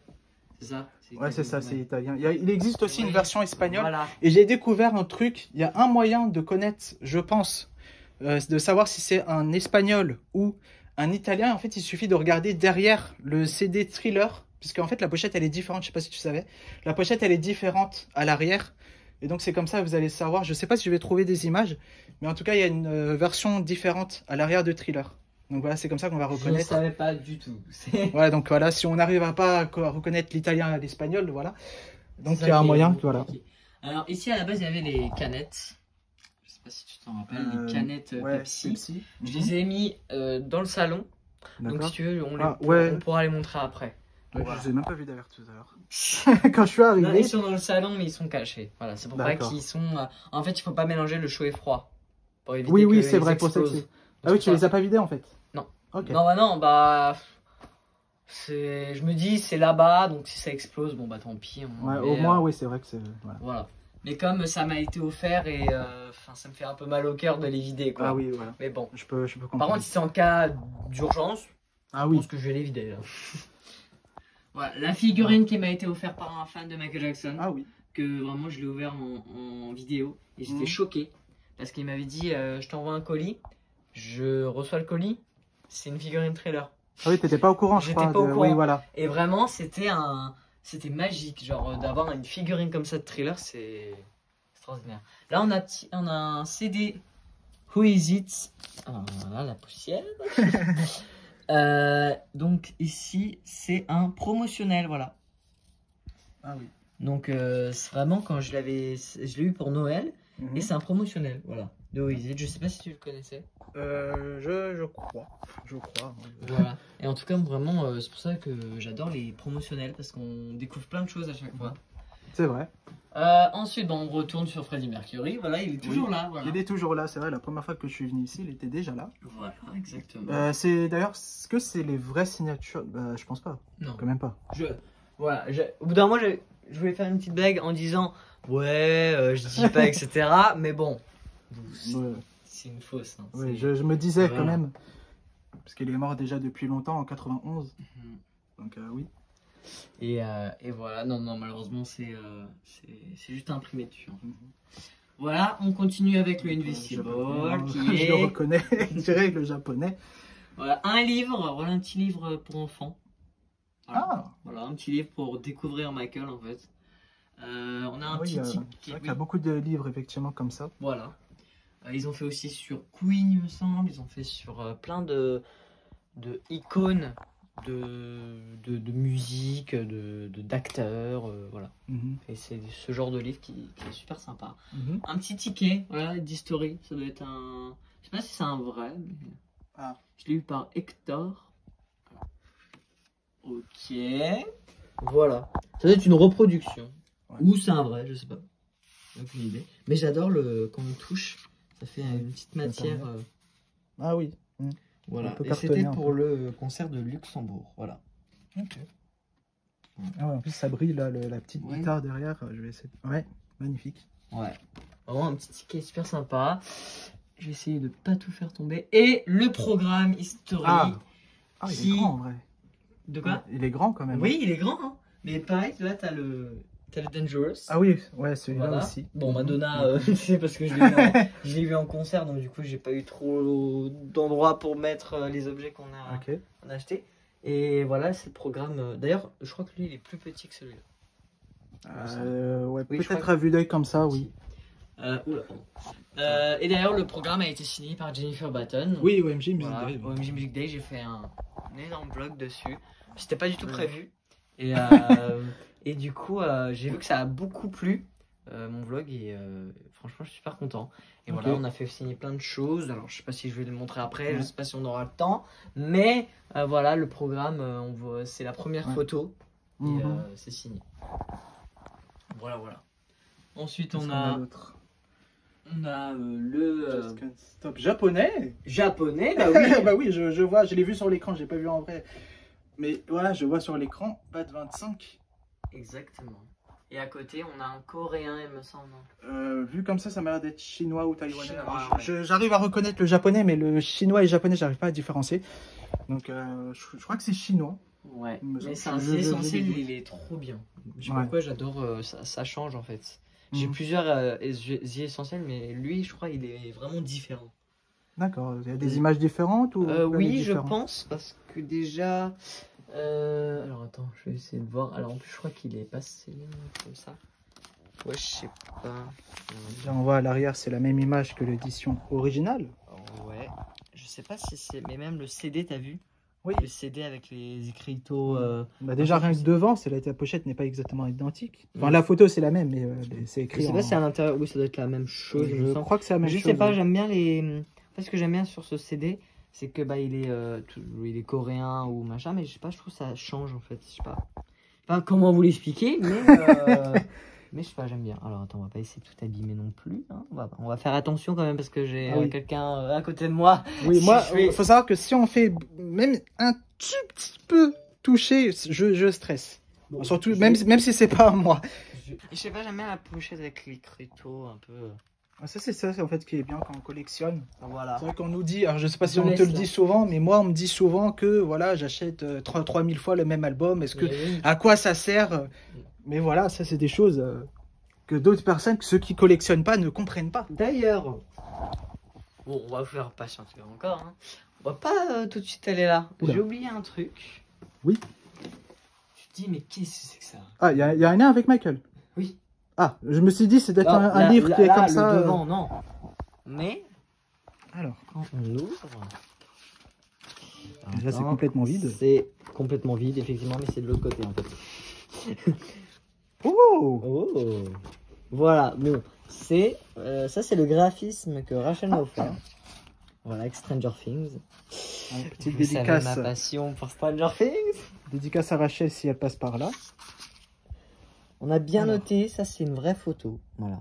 C'est ça? Ouais, c'est ça, c'est italien. Il existe aussi une version espagnole. Voilà. Et j'ai découvert un truc. Il y a un moyen de connaître, je pense, de savoir si c'est un espagnol ou un italien. En fait, il suffit de regarder derrière le CD Thriller. Puisque en fait, la pochette, elle est différente. Je sais pas si tu savais. La pochette, elle est différente à l'arrière. Et donc, c'est comme ça que vous allez savoir. Je sais pas si je vais trouver des images. Mais en tout cas, il y a une version différente à l'arrière de Thriller. Donc voilà, c'est comme ça qu'on va reconnaître. Je ne savais pas du tout. Ouais, donc voilà, si on n'arrive pas à reconnaître l'italien et l'espagnol, voilà. Donc il y a un moyen, voilà. Alors ici à la base il y avait les canettes. Je sais pas si tu t'en rappelles, les canettes Pepsi. Je les ai mis dans le salon. Donc si tu veux, on pourra les montrer après. Ouais, voilà. Je les ai même pas vus d'ailleurs tout à l'heure. Quand je suis arrivé. Non, ils sont dans le salon mais ils sont cachés. Voilà, c'est pour ça qu'ils sont. En fait, il faut pas mélanger le chaud et froid. Pour éviter oui, c'est vrai, pour ça. Ah oui, tu les as pas vidés en fait? Non. Ok. Non, bah. Je me dis, c'est là-bas, donc si ça explose, bon bah tant pis. Ouais, au moins, oui, c'est vrai que c'est. Voilà. Mais comme ça m'a été offert et ça me fait un peu mal au cœur de les vider, quoi. Ah oui, voilà. Mais bon. Je peux comprendre. Par contre, si c'est en cas d'urgence, je pense que je vais les vider là. Voilà, la figurine qui m'a été offerte par un fan de Michael Jackson. Ah oui. Que vraiment je l'ai ouvert en vidéo et j'étais choqué parce qu'il m'avait dit je t'envoie un colis, je reçois le colis, c'est une figurine Thriller. Ah oui, t'étais pas au courant, je crois. J'étais pas au courant. Oui, voilà. Et vraiment, c'était magique, genre d'avoir une figurine comme ça de Thriller, c'est extraordinaire. Là, on a un CD Who Is It? Alors, voilà, la poussière. Donc ici, c'est un promotionnel, voilà. Ah oui. Donc c'est vraiment quand je l'ai eu pour Noël et c'est un promotionnel, voilà. De Who Is It? Je sais pas si tu le connaissais. Je crois. Voilà. Et en tout cas, vraiment, c'est pour ça que j'adore les promotionnels parce qu'on découvre plein de choses à chaque fois. C'est vrai. Ensuite, on retourne sur Freddie Mercury. Voilà, il est toujours là. Voilà. Il est toujours là, c'est vrai. La première fois que je suis venu ici, il était déjà là. Voilà, exactement. C'est d'ailleurs, est-ce que c'est les vraies signatures? Je pense pas. Non. Quand même pas. Voilà. Au bout d'un moment, je voulais faire une petite blague en disant ouais, je dis pas, etc. Mais bon. C'est une fausse. Hein, oui, je me disais quand même. Parce qu'il est mort déjà depuis longtemps, en 91. Donc oui. Et voilà, non, malheureusement, c'est juste imprimé dessus. En fait. Voilà, on continue avec le Invisible je le reconnais, je dirais le japonais. Voilà, un livre, voilà un petit livre pour enfants. Voilà. Ah. Voilà, un petit livre pour découvrir Michael en fait. On a un petit type. C'est vrai qu'il y a beaucoup de livres effectivement comme ça. Voilà. Ils ont fait aussi sur Queen, il me semble. Ils ont fait sur plein de icônes de musique, d'acteurs, voilà. Et c'est ce genre de livre qui est super sympa. Un petit ticket, voilà, d'history. Ça doit être un. Je sais pas si c'est un vrai, mais. Je l'ai eu par Hector. Ok. Voilà. Ça doit être une reproduction. Ou c'est un vrai, je sais pas. Aucune idée. Mais j'adore quand on touche. Ça fait une petite matière. Ah oui. Voilà. Et c'était pour le concert de Luxembourg. Voilà. Ok. Ah ouais, en plus ça brille là, la petite guitare derrière. Je vais essayer. Ouais, magnifique. Ouais. Vraiment un petit ticket super sympa. Je vais essayer de pas tout faire tomber. Et le programme History. Il est grand en vrai. De quoi? Il est grand quand même. Oui, il est grand. Hein. Mais pareil, là t'as le Dangerous. Ah oui, ouais, celui-là aussi. Bon, Madonna, c'est parce que je l'ai vu en concert, donc du coup, j'ai pas eu trop d'endroits pour mettre les objets qu'on a achetés. Et voilà, c'est le programme. D'ailleurs, je crois que lui, il est plus petit que celui-là. Ouais, oui, peut-être à vue d'œil comme ça, oui. Et d'ailleurs, le programme a été signé par Jennifer Batten. Oui, OMG Music Day. OMG Music Day, j'ai fait un énorme blog dessus. C'était pas du tout prévu. Et du coup, j'ai vu que ça a beaucoup plu, mon vlog, et franchement, je suis super content. Et voilà, on a fait signer plein de choses. Alors, je sais pas si je vais le montrer après, je sais pas si on aura le temps, mais voilà, le programme, c'est la première photo, et c'est signé. Voilà. Ensuite, on a On a le Stop japonais. Japonais, bah oui. Bah oui, je vois, je l'ai vu sur l'écran, j'ai pas vu en vrai. Mais voilà, je vois sur l'écran, BAT 25. Exactement. Et à côté, on a un coréen, il me semble. Vu comme ça m'a l'air d'être chinois ou taïwanais. Chinois, J'arrive à reconnaître le japonais, mais le chinois et le japonais, j'arrive pas à différencier. Donc, je crois que c'est chinois. Ouais, mais c'est un essentiel, il est trop bien. Je sais pas pourquoi, j'adore, ça change en fait. J'ai plusieurs essentiels, mais lui, je crois, il est vraiment différent. D'accord, il y a des images différentes ou oui, je pense, parce que déjà... alors attends, je vais essayer de voir. Alors en plus, je crois qu'il est passé comme ça. Ouais, je sais pas. Déjà, on voit à l'arrière, c'est la même image que l'édition originale. Ouais, je sais pas si c'est... Mais même le CD, t'as vu? Oui. Le CD avec les écriteaux. Bah déjà, rien que devant, la pochette n'est pas exactement identique. Enfin, la photo, c'est la même, mais c'est écrit. Je sais pas si à l'intérieur, oui, ça doit être la même chose. Je crois que c'est la même chose. Je sais pas, j'aime bien les. En fait, ce que j'aime bien sur ce CD, c'est que bah il est coréen ou machin, mais je sais pas, je trouve que ça change en fait. Je sais pas. Enfin, comment vous l'expliquer, mais. Mais je sais pas, j'aime bien. Alors attends, on va pas essayer de tout abîmer non plus. Hein. On va faire attention quand même parce que j'ai quelqu'un à côté de moi. Oui, si moi, il faut savoir que si on fait même un tout petit peu touché, je stresse. Bon, surtout, même si c'est pas moi. Je sais pas, j'aime bien la pochette avec l'écriteau un peu. Ça, c'est ça en fait qui est bien quand on collectionne. Voilà. C'est vrai qu'on nous dit, alors je sais pas si on te le dit souvent, mais moi on me dit souvent que voilà, j'achète 3000 fois le même album. Est-ce que à quoi ça sert? Mais voilà, ça c'est des choses que d'autres personnes, ceux qui collectionnent pas, ne comprennent pas. D'ailleurs, bon, on va vous faire patienter encore. Hein. On va pas tout de suite aller là. J'ai oublié un truc. Oui. Tu te dis, mais qu'est-ce que c'est que ça? Ah, il y a un lien avec Michael. Oui. Ah, je me suis dit, c'est d'être un livre qui est comme ça. Devant, non. Mais, alors, quand on l'ouvre. Là, c'est complètement vide. C'est complètement vide, effectivement, mais c'est de l'autre côté en fait. Oh, voilà, bon, c'est ça, c'est le graphisme que Rachel m'a offert. Voilà, avec Stranger Things. Petite Vous dédicace. savez ma passion pour Stranger Things. Dédicace à Rachel si elle passe par là. On a bien noté, ça c'est une vraie photo. Voilà.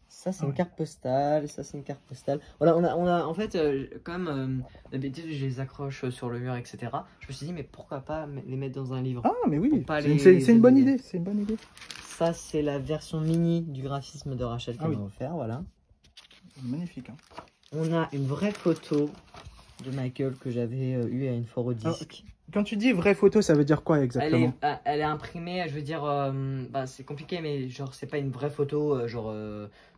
Ça c'est une carte postale, ça c'est une carte postale. Voilà, on a en fait, comme d'habitude je les accroche sur le mur, etc. Je me suis dit, mais pourquoi pas les mettre dans un livre? Ah, mais oui, c'est une bonne idée. C'est une bonne idée. Ça c'est la version mini du graphisme de Rachel qu'elle m'a offert, voilà. Magnifique. Hein. On a une vraie photo de Michael que j'avais eu à une foire au disque. Quand tu dis vraie photo, ça veut dire quoi exactement? Elle est imprimée, je veux dire, bah, c'est compliqué, mais genre c'est pas une vraie photo, genre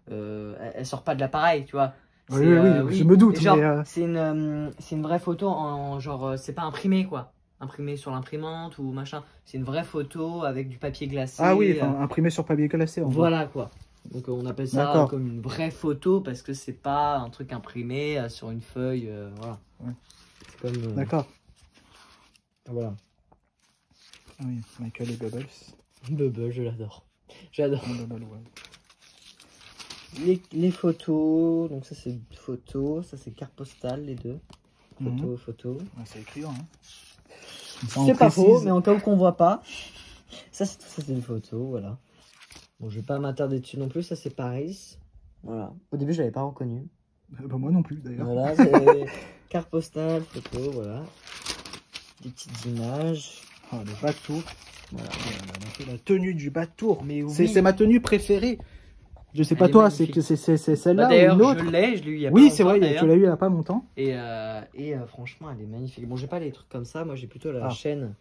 elle sort pas de l'appareil, tu vois. Oui, je me doute. Genre, c'est une vraie photo en genre, c'est pas imprimé quoi. Imprimé sur l'imprimante ou machin. C'est une vraie photo avec du papier glacé. Ah oui, imprimé sur papier glacé. Voilà quoi. Donc on appelle ça comme une vraie photo parce que c'est pas un truc imprimé sur une feuille, voilà. Ouais. Comme. D'accord. Voilà. Ah oui, Michael et Bubbles. Bubbles, je l'adore. J'adore. Bubble, ouais. Les photos, donc ça c'est photo, ça c'est carte postale, les deux. Photo. Ouais, c'est écrivant. Hein. C'est pas faux, mais en cas où qu'on voit pas. Ça c'est une photo, voilà. Bon, je vais pas m'attarder dessus non plus, ça c'est Paris. Voilà. Au début, je l'avais pas reconnu. Bah, moi non plus d'ailleurs. Voilà, c'est carte postale, photo, voilà. Des petites images. Oh, le bateau. Voilà. La tenue du bateau. Mais oui. C'est ma tenue préférée. Je sais pas toi, c'est celle-là ou une autre. Je l'ai eu il y a pas longtemps. Oui, c'est vrai, tu l'as eu il y a pas longtemps. Et franchement, elle est magnifique. Bon, j'ai pas les trucs comme ça, moi j'ai plutôt la chaîne.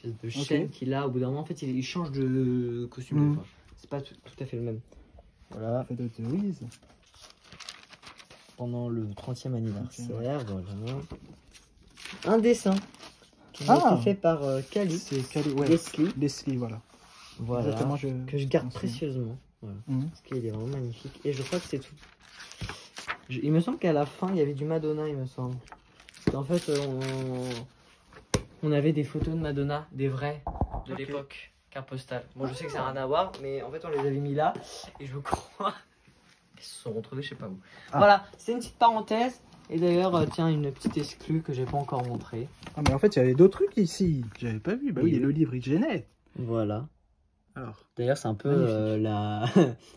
Une espèce de chaîne qu'il a. Au bout d'un moment, en fait, il change de costume. C'est pas tout à fait le même. Voilà. Pendant le 30e anniversaire, voilà. Un dessin qui a été fait par Kali. C'est Kali, ouais. Leslie, voilà. Voilà. Que je garde précieusement. Voilà. Parce qu'il est vraiment magnifique. Et je crois que c'est tout. Il me semble qu'à la fin, il y avait du Madonna, il me semble. En fait, on avait des photos de Madonna, des vraies, de l'époque, carte postale. Bon, je sais que ça n'a rien à voir, mais en fait, on les avait mis là. Et je crois qu'ils se sont retrouvés, je sais pas où. Voilà, c'est une petite parenthèse. Et d'ailleurs, tiens, une petite exclue que j'ai pas encore montrée. Ah, mais en fait, il y avait d'autres trucs ici. J'avais pas vu. Bah oui, le livre, il gênait. Voilà. Alors. D'ailleurs, c'est un peu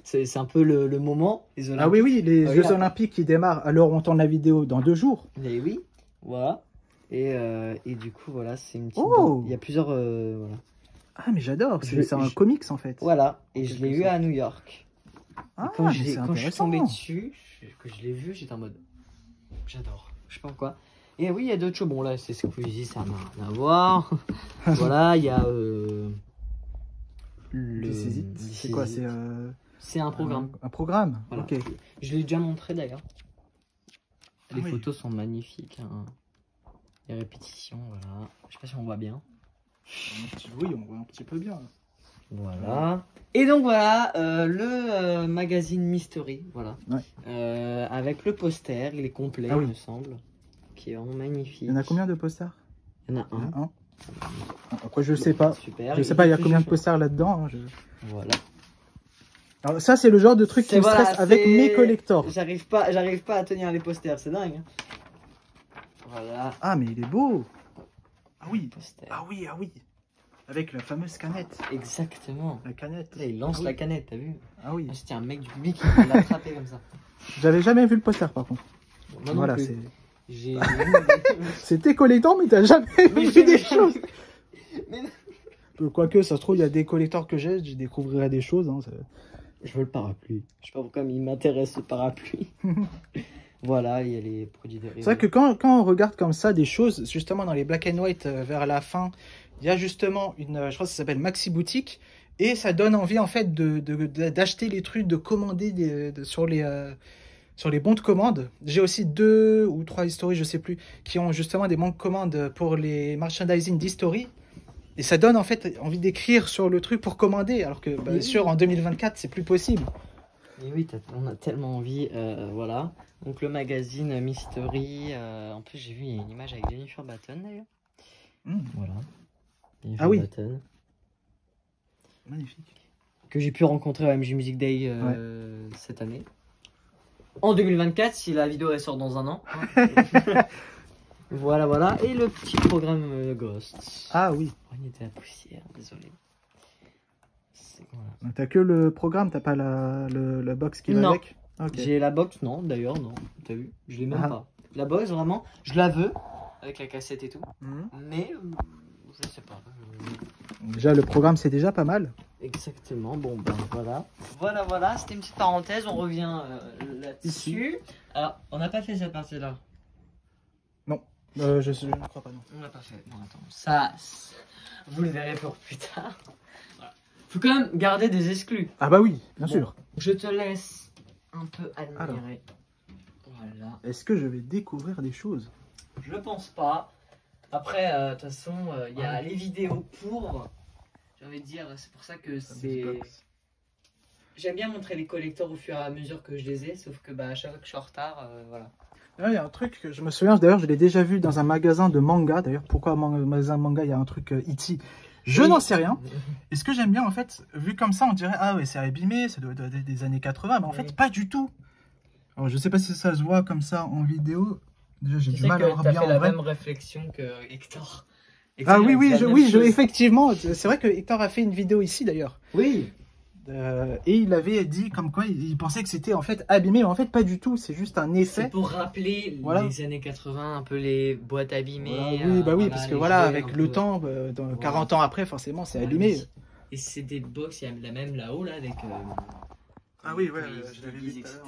c'est un peu le moment. Les ah oui, les Jeux Olympiques qui démarrent à l'heure où on tourne la vidéo dans 2 jours. Et oui, voilà. Et du coup, voilà, c'est une petite. Il y a plusieurs. Voilà. Ah, mais j'adore. C'est un comics en fait. Voilà. Et je l'ai eu à New York. Ah, quand je suis tombé dessus, que je l'ai vu, j'étais en mode. J'adore. Je sais pas pourquoi. Et oui, il y a d'autres choses. Bon, là, c'est Squeezie, ça n'a rien à voir. Voilà, il y a. C'est quoi? C'est un programme. Un programme, voilà. Ok. Je l'ai déjà montré d'ailleurs. Les photos sont magnifiques. Hein. Les répétitions, voilà. Je sais pas si on voit bien. Oui, on voit un petit peu bien. Voilà. Et donc voilà, le magazine Mystery, voilà. Ouais. Avec le poster, il est complet, il me semble. Qui est vraiment magnifique. Il y en a combien de posters? Il y en a un. Après, je sais pas. Super. Je sais pas, il y a combien de posters là-dedans. Voilà. Alors ça, c'est le genre de truc qui me stresse avec mes collectors. J'arrive pas à tenir les posters, c'est dingue. Hein. Voilà. Ah, mais il est beau. Ah oui. Poster. Ah oui, ah oui. Avec la fameuse canette. Exactement. La canette. Là, il lance la canette, t'as vu? Ah oui. C'était un mec du public qui l'a attrapé comme ça. J'avais jamais vu le poster par contre. Moi voilà, c'est. C'était collector, mais t'as jamais vu des choses. Quoique, ça se trouve, il y a des collectors que j'ai, je découvrirai des choses. Hein, je veux le parapluie. Je sais pas pourquoi, mais il m'intéresse ce parapluie. Voilà, il y a les produits dérivés. C'est vrai que quand on regarde comme ça des choses, justement dans les black and white vers la fin, il y a justement je crois que ça s'appelle Maxi Boutique, et ça donne envie en fait d'acheter les trucs, de commander sur les bons de commande. J'ai aussi 2 ou 3 History, je sais plus, qui ont justement des bons de commande pour les merchandising d'History. Et ça donne en fait envie d'écrire sur le truc pour commander, alors que bien sûr en 2024 c'est plus possible. Et oui, on a tellement envie, voilà. Donc le magazine Mystery, en plus j'ai vu il y a une image avec Jennifer Batten d'ailleurs. Voilà. Jennifer Batten. Magnifique. Que j'ai pu rencontrer au MJ Music Day cette année. En 2024, si la vidéo elle sort dans un an. Voilà, voilà. Et le petit programme Ghost. Ah oui. On était à la poussière, désolé. Voilà. T'as que le programme, t'as pas la box qui va avec? Okay. J'ai la box, non, d'ailleurs, non. T'as vu? Je l'ai même pas. La box, vraiment, je la veux, avec la cassette et tout. Mais, je sais pas. Déjà, le programme, c'est déjà pas mal. Exactement, bon, ben voilà. Voilà, c'était une petite parenthèse, on revient là-dessus. Alors, on n'a pas fait cette partie-là. Non, je ne crois pas, non. On l'a pas fait. Bon, attends, ça, vous le verrez pour plus tard. Voilà. Faut quand même garder des exclus. Ah bah oui, bien sûr. Je te laisse un peu admirer. Alors, voilà. Est-ce que je vais découvrir des choses? Je pense pas. Après, de toute façon, il y a les vidéos pour. J'ai envie de dire, c'est pour ça que c'est. J'aime bien montrer les collecteurs au fur et à mesure que je les ai, sauf que à chaque fois que je suis en retard, voilà. Il y a un truc que je me souviens, d'ailleurs, je l'ai déjà vu dans un magasin de manga. D'ailleurs, pourquoi magasin de manga, il y a un truc E.T. Je n'en sais rien. Et ce que j'aime bien, en fait, vu comme ça, on dirait, ah ouais, c'est abîmé, ça doit être des années 80, mais en fait, pas du tout. Alors, je sais pas si ça se voit comme ça en vidéo. Déjà, j'ai du mal à voir bien en vrai. Tu as fait la même réflexion que Hector. Ah oui, effectivement. C'est vrai que Hector a fait une vidéo ici, d'ailleurs. Oui. Et il avait dit comme quoi il pensait que c'était en fait abîmé, mais en fait pas du tout, c'est juste un effet. C'est pour rappeler les années 80, un peu les boîtes abîmées. Voilà, oui, parce que voilà, avec le temps, 40 ans après, forcément, c'est abîmé. Oui. Et c'est des box, il y a la même là-haut, là, avec je l'avais vu, etc.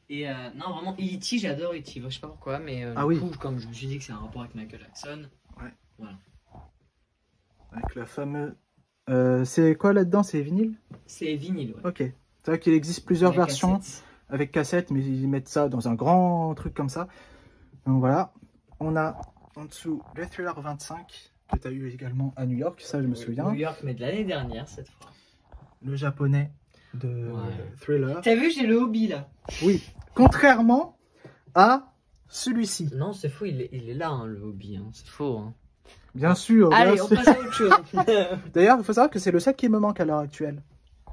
Et non, vraiment, E.T., j'adore E.T., je sais pas pourquoi, mais du coup, comme je me suis dit que c'est un rapport avec Michael Jackson, voilà. Avec le fameux... c'est quoi là-dedans? C'est vinyle? C'est vinyle, ouais. Ok. C'est vrai qu'il existe plusieurs versions avec cassette, mais ils mettent ça dans un grand truc comme ça. Donc voilà. On a en dessous le Thriller 25 que tu as eu également à New York, ça je me souviens. New York, mais de l'année dernière cette fois. Le japonais de Thriller. T'as vu, j'ai le hobby là. Oui. Contrairement à celui-ci. Non, c'est faux, il est là, hein, le hobby. Hein. C'est faux. Hein. Bien sûr. Allez, on passe à autre chose. D'ailleurs, il faut savoir que c'est le seul qui me manque à l'heure actuelle.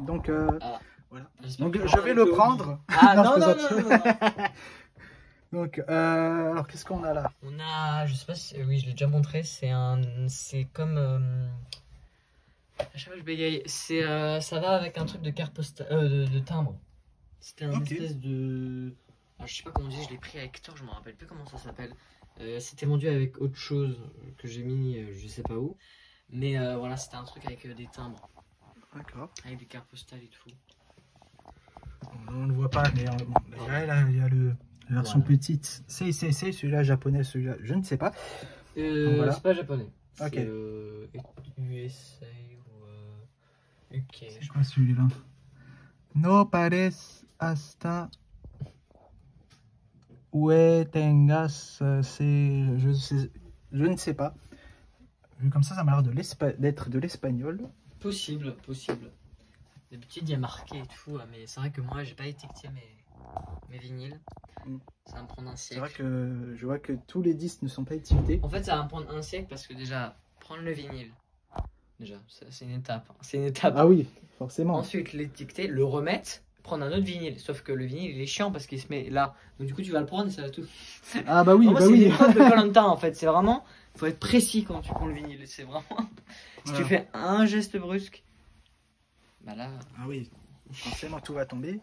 Donc, voilà. Donc je vais le prendre. Ah non. Donc, alors qu'est-ce qu'on a là? On a, je sais pas si, oui, je l'ai déjà montré, c'est comme, À chaque fois je bégaye. Ça va avec un truc de carte postale, de timbre. C'était un espèce de... Alors, je sais pas comment on dit, je l'ai pris à Hector, je me rappelle plus comment ça s'appelle. C'était vendu avec autre chose que j'ai mis je sais pas où. Mais voilà, c'était un truc avec des timbres. D'accord. Avec des cartes postales et tout. On ne voit pas, mais bon, là, il y a la version petite. C'est celui-là japonais, celui-là, je ne sais pas. Voilà. C'est pas japonais. Ok. C'est USA ou UK. C'est quoi celui-là? No pares hasta ue tengas. Je ne sais pas. Vu comme ça m'a l'air d'être de l'espagnol. Possible. D'habitude, il y a marqué et tout, mais c'est vrai que moi, j'ai pas étiqueté mes vinyles. Ça va me prendre un siècle. C'est vrai que je vois que tous les disques ne sont pas étiquetés. En fait, ça va me prendre un siècle parce que déjà, prendre le vinyle, déjà, c'est une étape. C'est une étape. Ah oui, forcément. Ensuite, l'étiqueter, le remettre, prendre un autre vinyle. Sauf que le vinyle, il est chiant parce qu'il se met là. Donc, du coup, tu vas le prendre et ça va tout. Ah bah oui, moi, c'est l'épreuve de Koh-Lanta en fait. C'est vraiment, faut être précis quand tu prends le vinyle. C'est vraiment, si tu fais un geste brusque, bah là. Ah oui, forcément tout va tomber.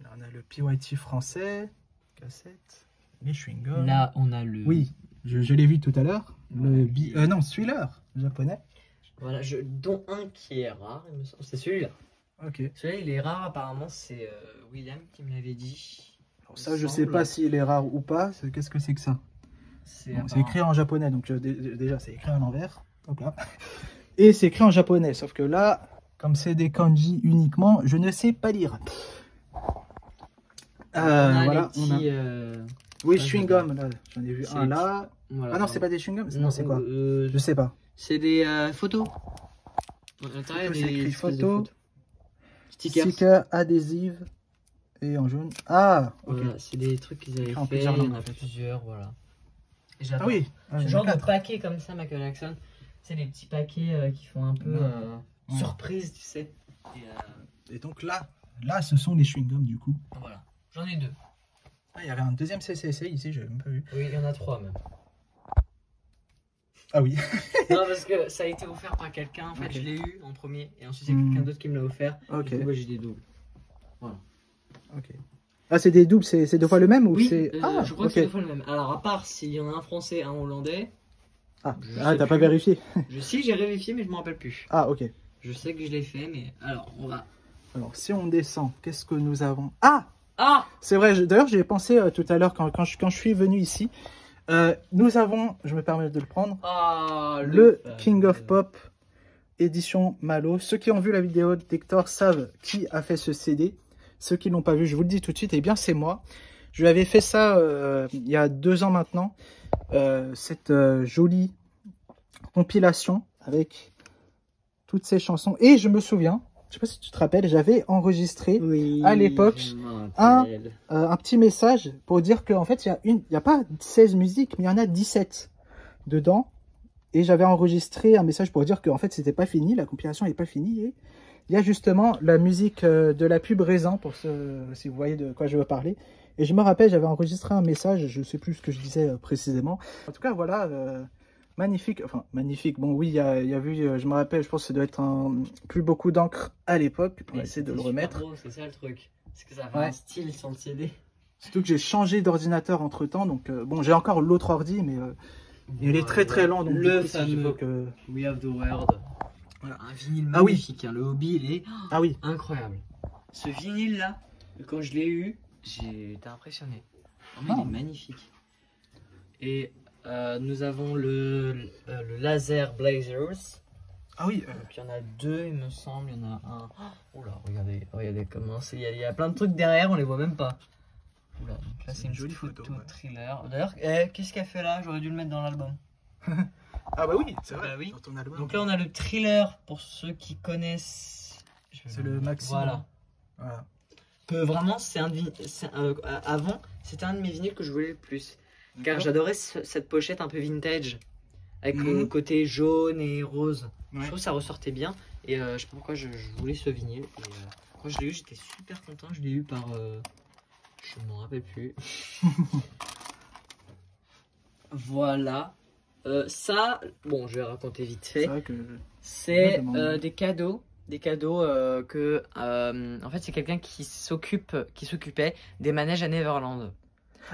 Là, on a le PYT français, cassette, les chewing-gums. Là, on a le. Oui, je l'ai vu tout à l'heure. Non, Thriller japonais. Voilà, dont un qui est rare, il me semble. C'est celui-là. Ok. Celui-là, il est rare apparemment. C'est William qui me l'avait dit. Alors ça, je sais pas s'il est rare ou pas. Qu'est-ce que c'est que ça? C'est écrit en japonais, donc déjà c'est écrit à l'envers. Hop là. Et c'est écrit en japonais, sauf que là, comme c'est des kanji uniquement, je ne sais pas lire. Voilà, petits, oui, chewing-gum, là, j'en ai vu un là. Voilà, ah non, c'est pas des chewing-gums, non, c'est quoi? Je sais pas. C'est des photos. C'est écrit photos, stickers, adhésives et en jaune. Ah, ok. Voilà, c'est des trucs qu'ils avaient fait, il y en a plusieurs, voilà. Ah oui, ce genre de paquet comme ça, Michael Jackson, c'est les petits paquets qui font un peu surprise, tu sais. Et donc là, ce sont les chewing-gums du coup. Voilà, j'en ai 2. Ah, il y avait un deuxième CCC ici, je n'avais même pas vu. Oui, il y en a 3 même. Ah oui. Non, parce que ça a été offert par quelqu'un, en fait, je l'ai eu en premier, et ensuite il y a quelqu'un d'autre qui me l'a offert. Ok. Du coup, j'ai des doubles. Voilà. Ok. Ah, c'est des doubles, c'est 2 fois le même ou oui, c'est... je crois que c'est 2 fois le même. Alors, à part s'il y en a un français, un hollandais. Ah, t'as pas vérifié? Si, j'ai vérifié, mais je m'en rappelle plus. Ah, ok. Je sais que je l'ai fait, mais alors, on va... Alors, si on descend, qu'est-ce que nous avons? Ah! Ah! C'est vrai, d'ailleurs, j'y ai pensé tout à l'heure quand je suis venu ici. Nous avons, je me permets de le prendre, le King of Pop édition Malo. Ceux qui ont vu la vidéo d'Hector savent qui a fait ce CD. Ceux qui l'ont pas vu, je vous le dis tout de suite, eh bien c'est moi. Je lui avais fait ça il y a 2 ans maintenant. Cette jolie compilation avec toutes ces chansons. Et je me souviens, je sais pas si tu te rappelles, j'avais enregistré à l'époque un petit message pour dire qu'en fait, il n'y a pas 16 musiques, mais il y en a 17 dedans. Et j'avais enregistré un message pour dire qu'en fait, c'était pas fini, la compilation n'est pas finie. Et il y a justement la musique de la pub Raisin, pour si vous voyez de quoi je veux parler. Et je me rappelle, j'avais enregistré un message, je sais plus ce que je disais précisément. En tout cas, voilà, magnifique, enfin magnifique. Bon, oui, il y a vu, je me rappelle, je pense que ça doit être plus beaucoup d'encre à l'époque. On va essayer de le remettre. C'est ça le truc, c'est que ça fait un style sur le CD. Surtout que j'ai changé d'ordinateur entre temps, donc bon, j'ai encore l'autre ordi, mais il est très très lent. Donc le fameux We Have the World. Voilà. Un vinyle magnifique, le Hobby, il est incroyable. Ce vinyle là, quand je l'ai eu, j'ai été impressionné. Il est magnifique. Et nous avons le Laser Blazers. Ah oui. Donc il y en a 2, il me semble. Il y en a un. Oh là, regardez comment c'est. Il y a plein de trucs derrière, on les voit même pas. Oula, donc là c'est une jolie photo thriller. D'ailleurs, qu'est-ce qu'elle fait là? J'aurais dû le mettre dans l'album. Ah bah oui, c'est vrai. Bah oui. Dans ton album. Donc là on a le thriller pour ceux qui connaissent. C'est le maximum. Voilà. Que vraiment c'est un de avant c'était un de mes vinyles que je voulais le plus. Car j'adorais cette pochette un peu vintage. Avec le côté jaune et rose. Je trouve que ça ressortait bien. Et je sais pas pourquoi je voulais ce vinyle. Et, quand je l'ai eu j'étais super content. Je l'ai eu par... je m'en rappelle plus. Voilà. Ça, bon, je vais raconter vite fait. C'est vrai que... C'est des cadeaux. Des cadeaux que... en fait, c'est quelqu'un qui s'occupait des manèges à Neverland.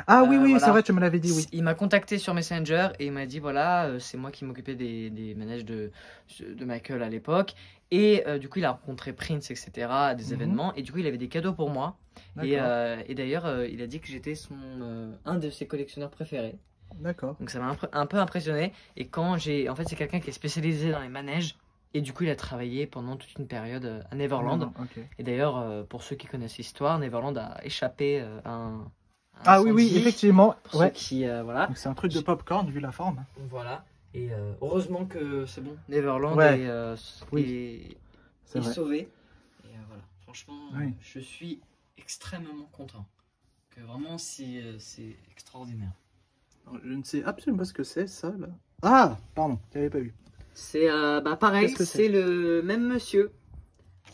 Ah oui, oui, voilà. c'est vrai, tu me l'avais dit, oui. Il m'a contacté sur Messenger et il m'a dit, voilà, c'est moi qui m'occupais des manèges de Michael à l'époque. Et du coup, il a rencontré Prince, etc., à des événements. Et du coup, il avait des cadeaux pour moi. Et d'ailleurs, il a dit que j'étais un de ses collectionneurs préférés. D'accord. Donc ça m'a un peu impressionné. Et quand j'ai... En fait, c'est quelqu'un qui est spécialisé dans les manèges. Et du coup, il a travaillé pendant toute une période à Neverland. Et d'ailleurs, pour ceux qui connaissent l'histoire, Neverland a échappé à un... Ah oui, oui, effectivement. Pour ceux qui, voilà. C'est un truc de popcorn vu la forme. Voilà. Et heureusement que c'est bon. Neverland est sauvé. Et voilà. Franchement, je suis extrêmement content. Que vraiment, c'est extraordinaire. Alors, je ne sais absolument pas ce que c'est, ça, là. Ah, pardon, tu n'avais pas vu. C'est pareil, c'est le même monsieur.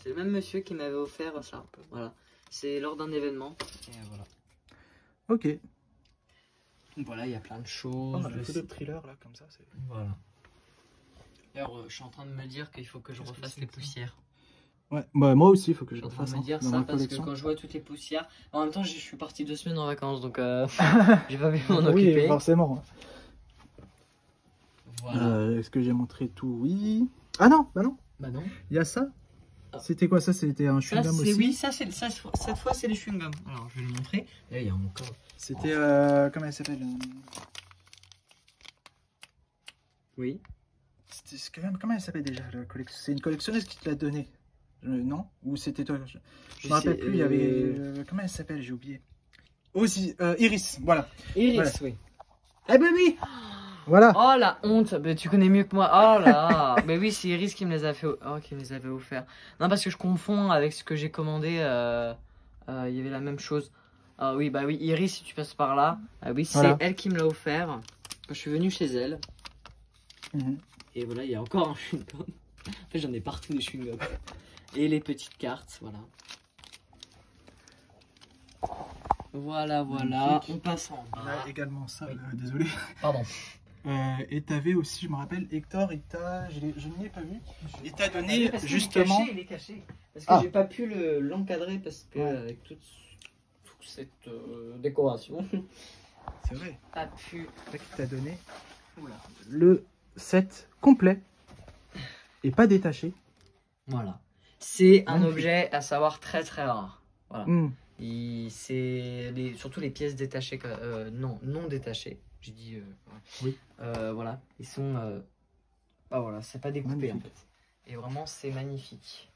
C'est le même monsieur qui m'avait offert ça. Voilà. C'est lors d'un événement. Et voilà. Ok. Donc voilà, il y a plein de choses. Oh, le coup de thriller là, comme ça. Voilà. D'ailleurs, je suis en train de me dire qu'il faut que je refasse les poussières. Ouais, bah, moi aussi, il faut que je refasse. Je suis en train de me dire ça parce que quand je vois toutes les poussières. En même temps, je suis parti 2 semaines en vacances donc j'ai pas pu m'en occuper. Oui, forcément. Voilà. Est-ce que j'ai montré tout? Oui. Ah non, bah non. Bah non. Il y a ça. C'était quoi ça? C'était un chewing-gum aussi? Oui, cette fois c'est les chewing-gums. Alors je vais le montrer. Là il y a encore. C'était comment elle s'appelle? Oui. Comment elle s'appelle déjà? C'est une collectionneuse qui te l'a donné. Non? Ou c'était toi? Je me rappelle plus. Il y avait comment elle s'appelle? J'ai oublié. Aussi Iris. Voilà. Iris, voilà. oui. Eh ben oui. Voilà. Oh la honte, mais tu connais mieux que moi. Oh là. Mais oui, c'est Iris qui me les a fait, qui me les avait offerts. Non, parce que je confonds avec ce que j'ai commandé. Il y avait la même chose. Ah oui, bah oui, Iris, si tu passes par là. Ah oui, c'est elle qui me l'a offert quand je suis venu chez elle. Et voilà, il y a encore un chewing-gum. En fait, j'en ai partout des chewing-gums. Et les petites cartes, voilà. Voilà. Magnifique. On passe en bas. On a également ça. Désolé. Pardon. Et t'avais aussi, je me rappelle, Hector, je ne l'ai pas vu. Il t'a donné justement. Il est caché. Parce que j'ai pas pu l'encadrer parce que avec toute cette décoration. C'est vrai. Pas pu. C'est qu'il t'a donné le set complet et pas détaché. Voilà. C'est un objet à savoir très très rare. Voilà. C'est surtout les pièces détachées, non détachées. J'ai dit oui. Voilà, ils sont voilà, c'est pas découpé en fait. Et vraiment c'est magnifique.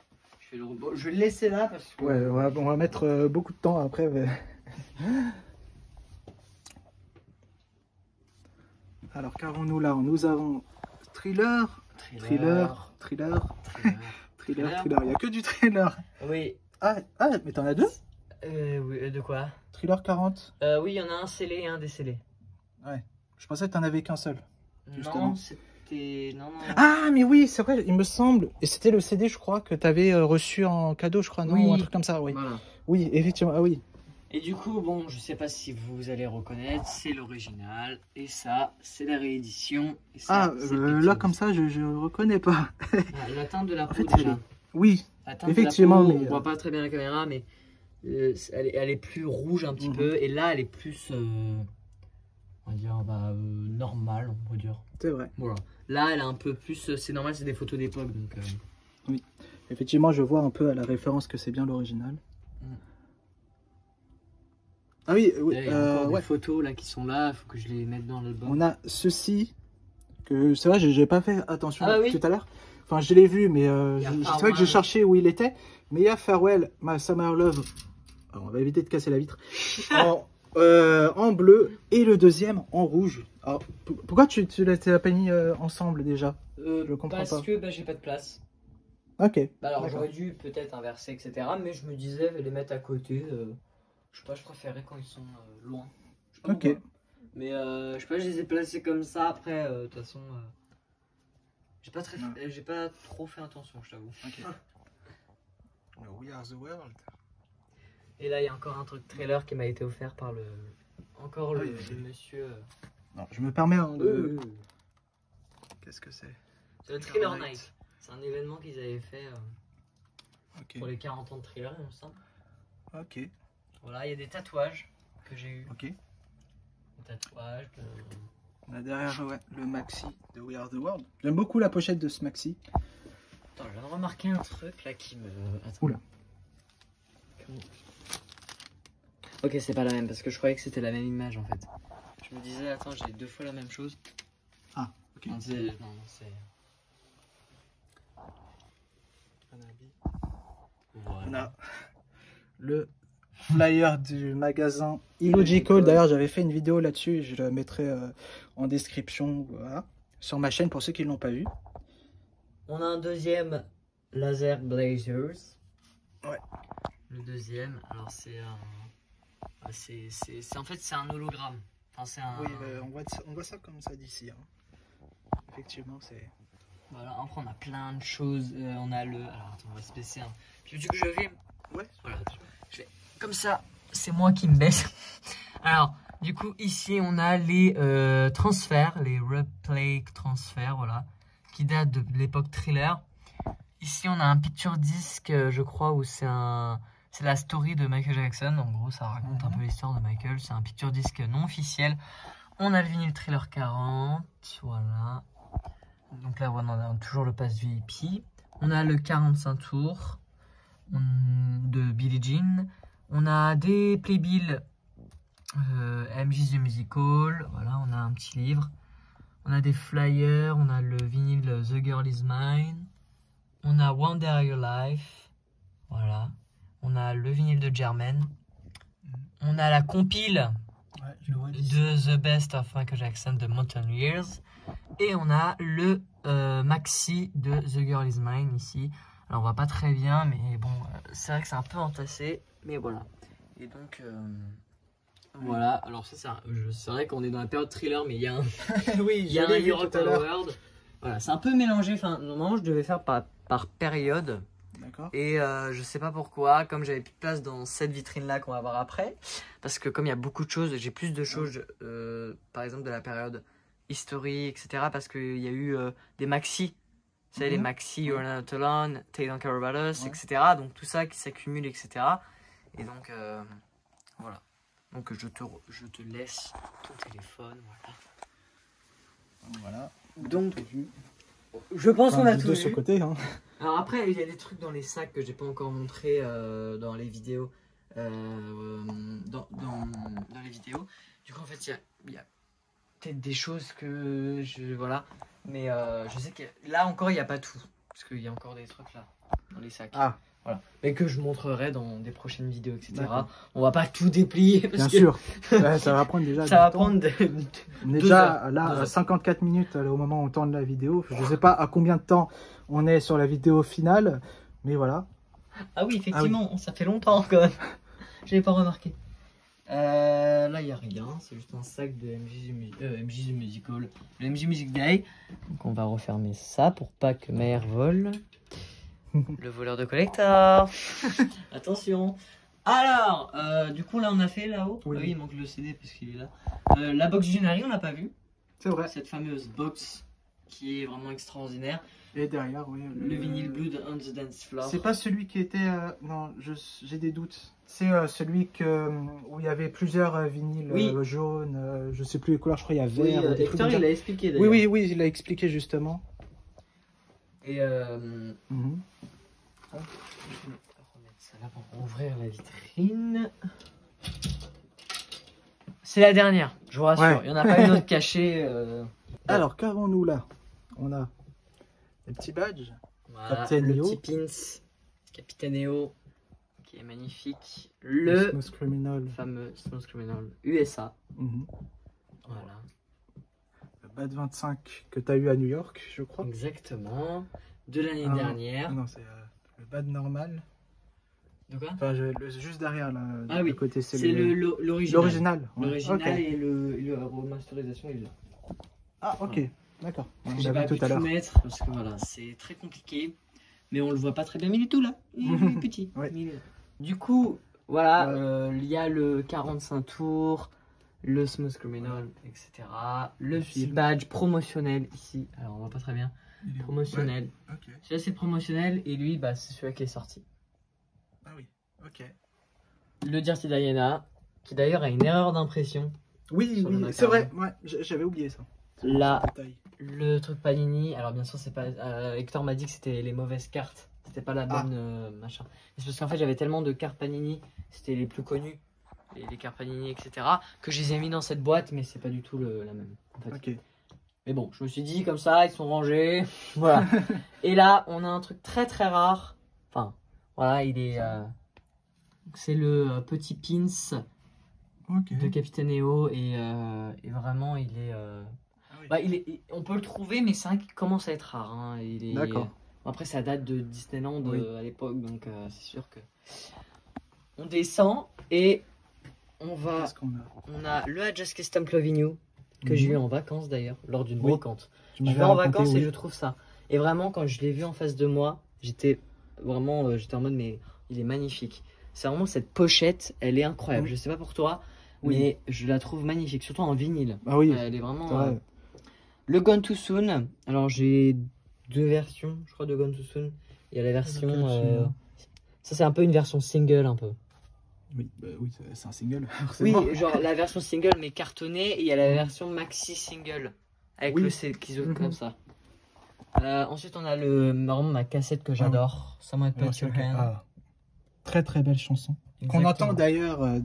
Je vais le laisser là parce que on va mettre beaucoup de temps après. Alors qu'avons-nous là? Nous avons thriller. Il n'y a que du thriller. Oui. Ah mais t'en as deux? Oui, de quoi? Thriller 40. Oui, il y en a un scellé et un décellé. Ouais. Je pensais que t'en avais qu'un seul. Non, c'était... Non. Ah, mais oui, c'est vrai, il me semble. Et c'était le CD, je crois, que t'avais reçu en cadeau, je crois, non? Ou un truc comme ça, oui. Voilà. Oui, effectivement, ah oui. Et du coup, bon, je sais pas si vous allez reconnaître, c'est l'original. Et ça, c'est la réédition. Et ça, là, comme ça, je reconnais pas. La teinte de la peau, déjà. Oui, effectivement. On voit pas très bien la caméra, mais elle est plus rouge un petit peu. Et là, elle est plus... on va dire normal, on va dire. C'est vrai. Voilà. Là, elle est un peu plus. C'est normal, c'est des photos d'époque, donc. Oui. Effectivement, je vois un peu à la référence que c'est bien l'original. Ah oui. Il y a encore des photos là qui sont là. Il faut que je les mette dans l'album. On a ceci que c'est vrai, j'ai pas fait attention tout à l'heure. Enfin, je l'ai vu, mais c'est vrai que j'ai cherché où il était. Mais il y a Farewell, My Summer Love. Alors, on va éviter de casser la vitre. En bleu et le deuxième en rouge. Alors, pourquoi tu l'as pas mis ensemble déjà? Je comprends pas. Parce que j'ai pas de place. Ok. Alors j'aurais dû peut-être inverser, etc. Mais je me disais les mettre à côté. Je sais pas, je préférais quand ils sont loin. Je sais pas pourquoi. Mais je sais pas, je les ai placés comme ça. Après, de toute façon, j'ai pas trop fait attention, je t'avoue. Okay. We are the world. Et là, il y a encore un truc trailer qui m'a été offert par le monsieur. Non, je me permets Qu'est-ce que c'est? C'est le Thriller Night. C'est un événement qu'ils avaient fait pour les 40 ans de Thriller, il me semble. Ok. Voilà, il y a des tatouages que j'ai eu. Ok. Des tatouages de... On a derrière le maxi de We Are The World. J'aime beaucoup la pochette de ce maxi. Attends, je viens de remarquer un truc là qui me... Attends. Oula. Ok, c'est pas la même parce que je croyais que c'était la même image en fait. Je me disais, attends, j'ai 2 fois la même chose. Ah, ok. Non, c'est... Voilà. On a le flyer du magasin Illogical. D'ailleurs, j'avais fait une vidéo là-dessus. Je la mettrai en description, voilà, sur ma chaîne pour ceux qui ne l'ont pas vu. On a un deuxième Laser Blazers. Ouais. Le deuxième, alors c'est un... en fait c'est un hologramme. Enfin, c'est un... Oui, on voit ça comme ça d'ici. Hein. Effectivement, c'est... Voilà, après on a plein de choses. On a le... Alors attends, on va se baisser. Hein. Puis tu veux que je vais... Ouais. Voilà, je vais... Comme ça, c'est moi qui me baisse. Alors, du coup, ici on a les transferts, les replay transferts, voilà, qui datent de l'époque Thriller. Ici on a un picture disc, je crois, où c'est la story de Michael Jackson. En gros, ça raconte un peu l'histoire de Michael. C'est un picture disc non officiel. On a le vinyle Thriller 40, voilà. Donc là, voilà, on a toujours le pass VIP. On a le 45 tours de Billie Jean. On a des playbills MJ The Musical. Voilà, on a un petit livre. On a des flyers. On a le vinyle The Girl Is Mine. On a Wonder Your Life. Voilà. On a le vinyle de Jermaine. On a la compile de The Best of Michael Jackson de Mountain Years. Et on a le maxi de The Girl Is Mine ici. Alors on voit pas très bien, mais bon, c'est vrai que c'est un peu entassé. Mais voilà. Et donc, voilà. Alors ça, c'est vrai qu'on est dans la période Thriller, mais il y a un, oui, il y a un Europe World. Voilà, c'est un peu mélangé. Enfin, normalement, je devais faire par période. D'accord. Et je sais pas pourquoi, comme j'avais plus de place dans cette vitrine là qu'on va voir après, parce que comme il y a beaucoup de choses, j'ai plus de choses, par exemple de la période history, etc. Parce qu'il y a eu des maxi, vous savez, les maxi You're Not Alone, Take Don't Care About Us, etc. Donc tout ça qui s'accumule, etc. Et donc voilà. Donc je te laisse ton téléphone, voilà. Donc je pense qu'on a tout de vu. ce côté. Hein. Alors après, il y a des trucs dans les sacs que j'ai pas encore montré dans les vidéos. Dans les vidéos. Du coup, en fait, il y a peut-être des choses que voilà. Mais je sais que là encore, il n'y a pas tout. Parce qu'il y a encore des trucs là, dans les sacs. Ah. Voilà. Mais que je montrerai dans des prochaines vidéos, etc. On va pas tout déplier. Parce Bien que sûr. Ça va prendre déjà. Ça va prendre on est déjà là à 54 minutes au moment où on tourne la vidéo. Je sais pas à combien de temps on est sur la vidéo finale, mais voilà. Ah oui, effectivement, ça fait longtemps quand même. Je n'avais pas remarqué. Là, il n'y a rien. C'est juste un sac de MJ The Musical, le MJ Music Day. Donc, on va refermer ça pour pas que Maher vole. Le voleur de collector. Attention. Alors, du coup, là, on a fait là-haut. Oui. Ah oui, il manque le CD parce qu'il est là. La box Junari, on l'a pas vu. C'est vrai. Cette fameuse box qui est vraiment extraordinaire. Et derrière, oui. Le vinyle bleu de On the Dance Floor. C'est pas celui qui était. Non, j'ai des doutes. C'est celui où il y avait plusieurs vinyles jaunes, je sais plus les couleurs, je crois qu'il y a vert. Oui, Hector, il l'a expliqué d'ailleurs. Oui, il l'a expliqué justement. Et on va remettre ça là pour ouvrir la vitrine. C'est la dernière, je vous rassure. Il n'y en a pas une autre cachée. Alors, qu'avons-nous là? On a des petits badges. Voilà, Captain le EO. petit pins Captain EO qui est magnifique. Le Smooth Criminal. fameux Smooth Criminal USA. Voilà. Le Bad 25 que tu as eu à New York, je crois. Exactement. De l'année dernière. Non, c'est le Bad normal. De quoi? Enfin, juste derrière là. Ah oui, côté, c'est l'original. L'original. L'original et la remasterisation, il est là. Ah, ok. Voilà. D'accord. J'ai pas pu tout mettre parce que voilà, c'est très compliqué. Mais on le voit pas très bien, mais il est tout là. Il est petit. Ouais. Du coup, voilà, il y a le 45 tours le Smooth Criminal, etc. Le petit badge promotionnel ici. Alors, on voit pas très bien. Promotionnel. Ouais. Okay. Celui-là, c'est promotionnel et lui, bah, c'est celui qui est sorti. Ah oui, ok. Le Dirty Diana, qui d'ailleurs a une erreur d'impression. Oui, c'est vrai. Ouais, j'avais oublié ça. Là, le truc Panini. Alors, bien sûr, c'est pas. Hector m'a dit que c'était les mauvaises cartes. C'était pas la bonne machin. C'est parce qu'en fait, j'avais tellement de cartes Panini. C'était les plus connues. Les cartes Panini, etc. Que je les ai mis dans cette boîte, mais c'est pas du tout la même. En fait. Ok. Mais bon, je me suis dit comme ça, ils sont rangés. Voilà. Et là, on a un truc très très rare. Enfin, voilà, il est. C'est le petit pins de Capitaine EO et vraiment, il est. Bah, on peut le trouver, mais c'est vrai qu'il commence à être rare. Hein. D'accord. Après, ça date de Disneyland à l'époque, donc c'est sûr que. On descend et on va. On a le I Just Custom Loving You que j'ai eu en vacances d'ailleurs, lors d'une brocante. Je vais en vacances et je trouve ça. Et vraiment, quand je l'ai vu en face de moi, j'étais vraiment j'étais en mode, mais il est magnifique. C'est vraiment cette pochette, elle est incroyable. Je sais pas pour toi, mais je la trouve magnifique, surtout en vinyle. Ah oui. Elle est vraiment. Le Gone Too Soon. Alors j'ai deux versions, je crois, de Gone Too Soon. Il y a la version. Ça, c'est un peu une version single, un peu. Oui, c'est un single. Oui, genre la version single mais cartonnée, et il y a la version maxi single avec le C qui ouvre comme ça. Ensuite, on a vraiment ma cassette que j'adore, Someone Put Your Hand. Très très belle chanson. Qu'on entend d'ailleurs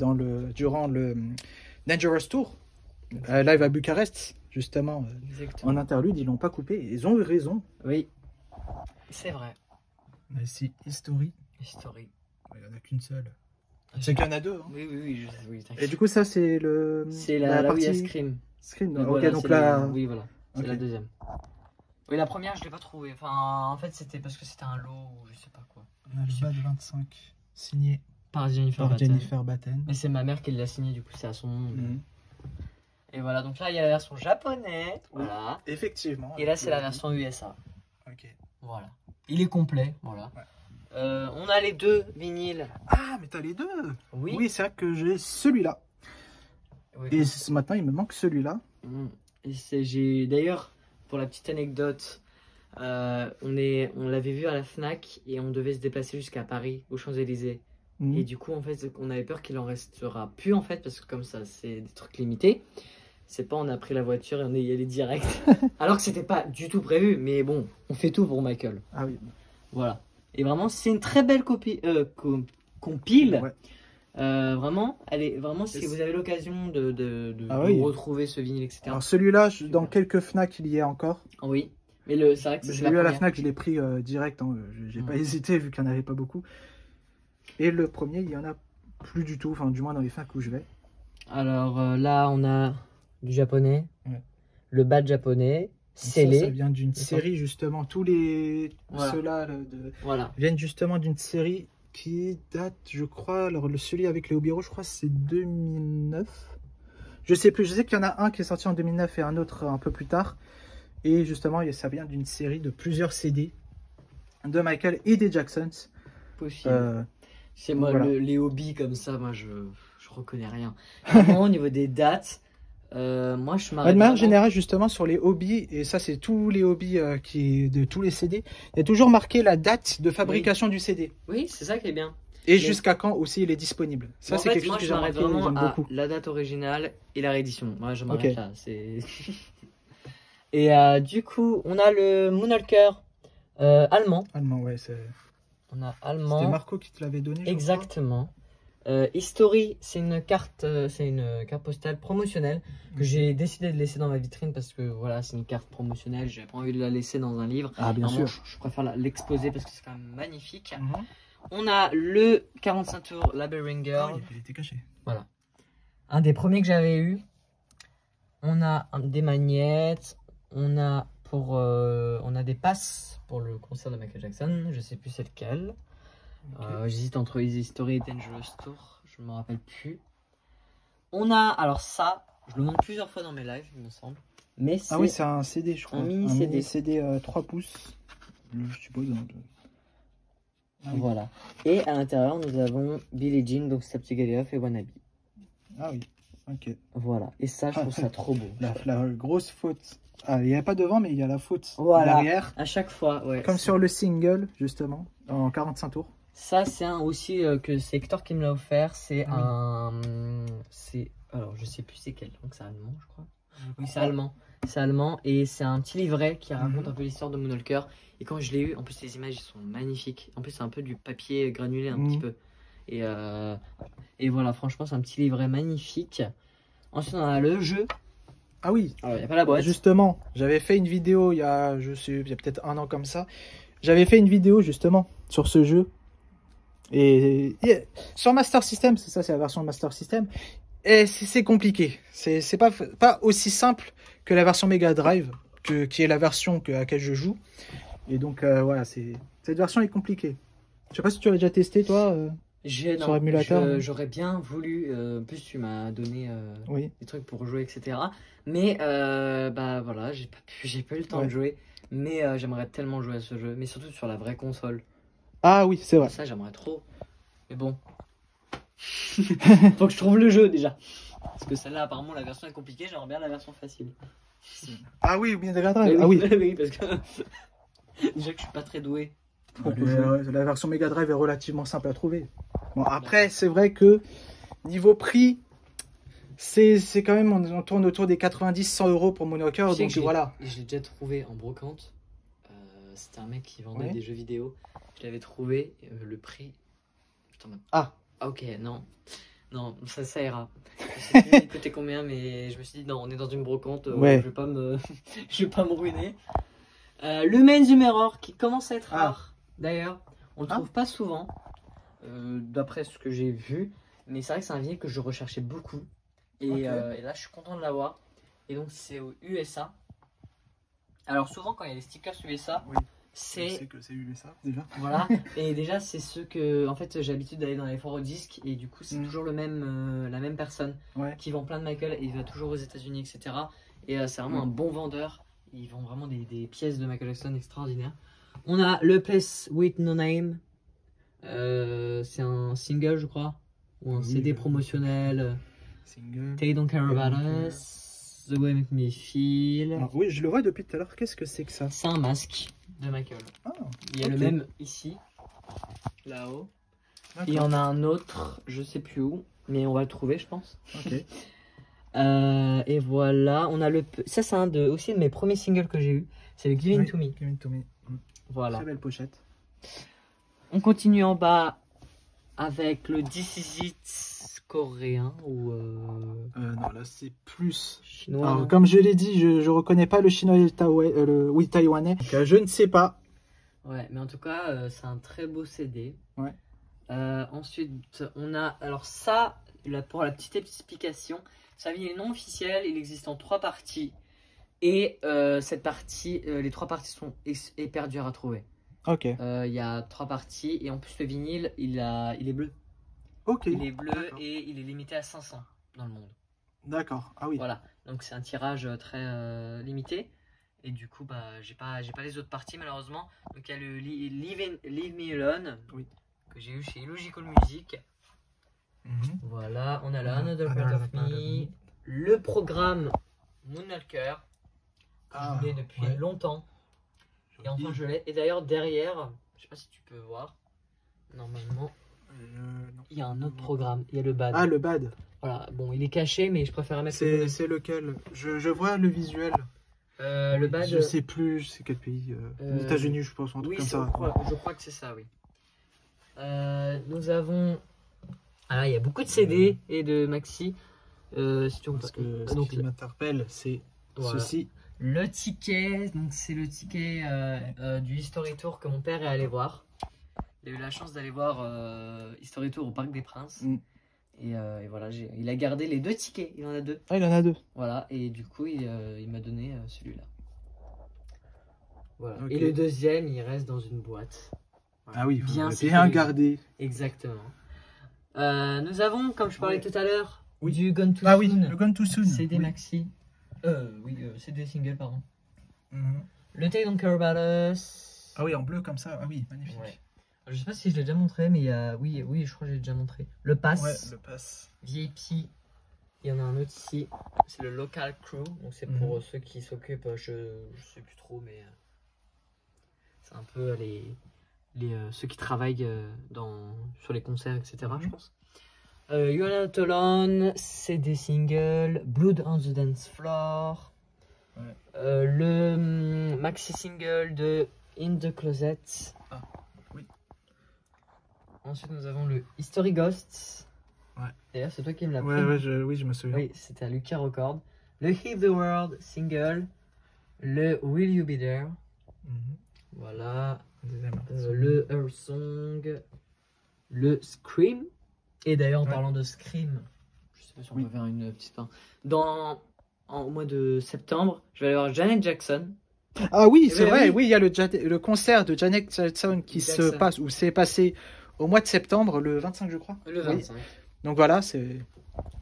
durant le Dangerous Tour, live à Bucarest, justement. En interlude, ils l'ont pas coupé. Ils ont eu raison. Oui, c'est vrai. On a ici History. History. Il n'y en a qu'une seule. C'est qu'il y en a deux. Hein. Oui. Et du coup, ça, c'est le. C'est la partie Scream. Scream, ok, voilà, donc là. Oui, voilà. C'est la deuxième. Oui, la première, je l'ai pas trouvée. Enfin, en fait, c'était parce que c'était un lot ou je sais pas quoi. On a le bas de 25 signé par Jennifer Batten. Mais c'est ma mère qui l'a signé, du coup, c'est à son nom. Et voilà, donc là, il y a la version japonaise. Voilà. Effectivement. Et là, c'est la version USA. Ok. Voilà. Il est complet. Voilà. Ouais. On a les deux vinyles. Ah, mais t'as les deux. Oui, c'est vrai que j'ai celui-là. Oui, et ce matin, il me manque celui-là. J'ai d'ailleurs, pour la petite anecdote, on l'avait vu à la Fnac et on devait se déplacer jusqu'à Paris, aux Champs-Élysées. Et du coup, en fait, on avait peur qu'il en restera plus, en fait, parce que comme ça, c'est des trucs limités. C'est pas, on a pris la voiture et on est y allé direct. Alors que c'était pas du tout prévu, mais bon, on fait tout pour Michael. Ah oui. Voilà. Et vraiment, c'est une très belle compile. Ouais. Vraiment, si vous avez l'occasion de retrouver ce vinyle, etc. Alors celui-là, dans quelques Fnac, il y est encore. Oui, mais c'est vrai que c'est celui à la Fnac, je l'ai pris direct. Hein. J'ai pas hésité vu qu'il n'y en avait pas beaucoup. Et le premier, il y en a plus du tout, enfin du moins dans les Fnac où je vais. Alors là, on a du japonais, le badge japonais. Ça vient d'une série justement, tous ceux-là viennent justement d'une série qui date, je crois, alors celui avec les Obiro, je crois c'est 2009. Je sais plus, je sais qu'il y en a un qui est sorti en 2009 et un autre un peu plus tard. Et justement, ça vient d'une série de plusieurs CD de Michael et des Jacksons. Possible. C'est moi, les hobbies comme ça, moi je reconnais rien. Vraiment, au niveau des dates. Moi, je m'arrête. De manière générale, justement, sur les hobbies, et ça, c'est tous les hobbies de tous les CD, il y a toujours marqué la date de fabrication du CD. Oui, c'est ça qui est bien. Et jusqu'à quand aussi il est disponible. Ça, c'est quelque chose que j'aimerais vraiment beaucoup. La date originale et la réédition. Moi, je m'arrête là. Et du coup, on a le Moonwalker allemand. Allemand, ouais. On a allemand. C'était Marco qui te l'avait donné. Exactement. History, c'est une carte postale promotionnelle que j'ai décidé de laisser dans ma vitrine parce que voilà, c'est une carte promotionnelle. J'avais pas envie de la laisser dans un livre. Ah, bien sûr. Je préfère l'exposer parce que c'est quand même magnifique. On a le 45 tours Labyrinth Girl. Ah oui, il était caché. Voilà. Un des premiers que j'avais eu. On a des magnettes. On a des passes pour le concert de Michael Jackson. Je sais plus c'est lequel. J'hésite entre Easy Story et Dangerous Tour, je ne me rappelle plus. On a, alors ça, je le montre plusieurs fois dans mes lives, il me semble. Mais ah oui, c'est un CD, je crois. Un mini CD. CD 3 pouces, je suppose. Ah oui. Voilà. Et à l'intérieur, nous avons Billie Jean, donc Stop Together et Wannabe. Ah oui. Ok. Voilà, et ça, je trouve ça trop beau. La grosse faute. Ah, il n'y a pas devant, mais il y a la faute derrière. À chaque fois, ouais. Comme sur le single, justement, en 45 tours. Ça, c'est un aussi que c'est Hector qui me l'a offert. C'est alors, je sais plus c'est quelle langue, c'est allemand, je crois. Oui, c'est allemand. C'est allemand et c'est un petit livret qui raconte un peu l'histoire de Moonwalker. Et quand je l'ai eu, en plus, les images ils sont magnifiques. En plus, c'est un peu du papier granulé un petit peu. Et voilà, franchement, c'est un petit livret magnifique. Ensuite, on a le jeu. Ah oui, il n'y a pas la boîte. Justement, j'avais fait une vidéo il y a peut-être un an comme ça. J'avais fait une vidéo justement sur ce jeu. Et sur Master System, c'est ça, c'est la version Master System. Et c'est compliqué. C'est pas aussi simple que la version Mega Drive, qui est la version à laquelle je joue. Et donc voilà, cette version est compliquée. Je sais pas si tu as déjà testé toi sur émulateur. J'aurais bien voulu. En plus, tu m'as donné des trucs pour jouer, etc. Mais bah voilà, j'ai pas eu le temps de jouer. Mais j'aimerais tellement jouer à ce jeu, mais surtout sur la vraie console. Ah oui, c'est vrai. Ça, j'aimerais trop. Mais bon. Faut que je trouve le jeu déjà. Parce que celle-là, apparemment, la version est compliquée. J'aimerais bien la version facile. Ah oui, Mega Drive. Ah oui. Oui, parce que déjà que je suis pas très doué. La version Mega Drive est relativement simple à trouver. Bon, après, c'est vrai que niveau prix, c'est quand même, on tourne autour des 90-100 € pour Moonwalker. Donc voilà. Je l'ai déjà trouvé en brocante. C'était un mec qui vendait des jeux vidéo. Je l'avais trouvé, le prix. Ah, ok, non, ça ira. Je sais plus il coûtait combien, mais je me suis dit non, on est dans une brocante, je vais pas me ruiner. Le Main the Mirror qui commence à être rare. D'ailleurs, on le trouve pas souvent, d'après ce que j'ai vu, mais c'est vrai que c'est un vinyle que je recherchais beaucoup. Et là, je suis content de l'avoir. Et donc, c'est aux USA. Alors souvent, quand il y a des stickers USA. C'est que c'est USA déjà. Voilà, et déjà c'est ceux que en fait j'ai l'habitude d'aller dans les foires au disque et du coup c'est toujours la même personne qui vend plein de Michael et il va toujours aux États-Unis, etc. Et c'est vraiment un bon vendeur. Ils vendent vraiment des pièces de Michael Jackson extraordinaires. On a le Place with No Name, c'est un single je crois ou un CD promotionnel. They Don't Care About Us, The Way Make Me Feel. Alors, oui, je le vois depuis tout à l'heure. Qu'est-ce que c'est que ça? C'est un masque de Michael. Il y a le même ici, là-haut. Il y en a un autre, je sais plus où, mais on va le trouver, je pense. Et voilà, on a ça c'est aussi un de mes premiers singles que j'ai eu. C'est le Give It To Me. Give It To Me. Voilà. Très belle pochette. On continue en bas avec le This Is It coréen ou non, là c'est plus chinois. Alors, comme je l'ai dit, je reconnais pas le chinois et le taïwanais. Donc, je ne sais pas. Ouais, mais en tout cas, c'est un très beau CD. Ensuite, on a alors ça, pour la petite explication, ça vient non officiel. Il existe en 3 parties et cette partie, les 3 parties sont hyper dures à trouver. Ok. Il y a 3 parties et en plus le vinyle, il est bleu. Ok. Il est bleu et il est limité à 500 dans le monde. D'accord. Ah oui. Voilà. Donc c'est un tirage très limité. Et du coup, bah, j'ai pas les autres parties malheureusement. Donc il y a le Leave Me Alone que j'ai eu chez Illogical Music. Voilà, on a la Another Part of Me, le programme Moonwalker que je voulais depuis longtemps. Et enfin je l'ai. Et d'ailleurs derrière, je sais pas si tu peux voir, normalement il y a un autre programme. Il y a le BAD. Ah, le BAD. Voilà, bon il est caché mais je préfère mettre. C'est lequel? Je vois le visuel. Le BAD. Je sais plus, c'est quel pays les États-Unis, je pense, un truc comme ça. Je crois que c'est ça, oui. Nous avons. Ah, il y a beaucoup de CD et de maxi. Si tu Parce que ce qui m'interpelle, c'est ceci. Le ticket, donc c'est le ticket du History Tour que mon père est allé voir. Il a eu la chance d'aller voir History Tour au Parc des Princes. Et voilà, il a gardé les 2 tickets, il en a 2. Ah, il en a 2. Voilà, et du coup, il m'a donné celui-là. Voilà. Et le deuxième, il reste dans une boîte. Voilà. Ah oui, bien gardé. Exactement. Nous avons, comme je parlais tout à l'heure, du Gone Too Soon. Ah oui, le Gone Too Soon. CD maxi. CD single, pardon. Le Take Don't Care About Us. Ah oui, en bleu comme ça. Ah oui, magnifique. Je sais pas si je l'ai déjà montré, mais oui, je crois que j'ai déjà montré. Le Pass. Ouais, le Pass. VIP. Il y en a un autre ici, c'est le Local Crew, donc c'est pour ceux qui s'occupent, je sais plus trop, mais c'est un peu ceux qui travaillent sur les concerts, etc. Je pense. You're Not Alone, CD single, Blood on the Dance Floor, le maxi single de In the Closet. Ah, oui. Ensuite nous avons le History Ghosts. Ouais. D'ailleurs c'est toi qui me l'as pris. Oui, je me souviens. Oui, c'était à Lucky Record. Le Heal the World single, le Will You Be There. Voilà. Le Her Song, le Scream. Et d'ailleurs en parlant de Scream, je sais pas si on peut faire une petite fin. Au mois de septembre, je vais aller voir Janet Jackson. Ah oui, c'est vrai, oui, il y a le concert de Janet Jackson qui se passe, ou s'est passé au mois de septembre, le 25 je crois. Le 25. Donc voilà, c'est...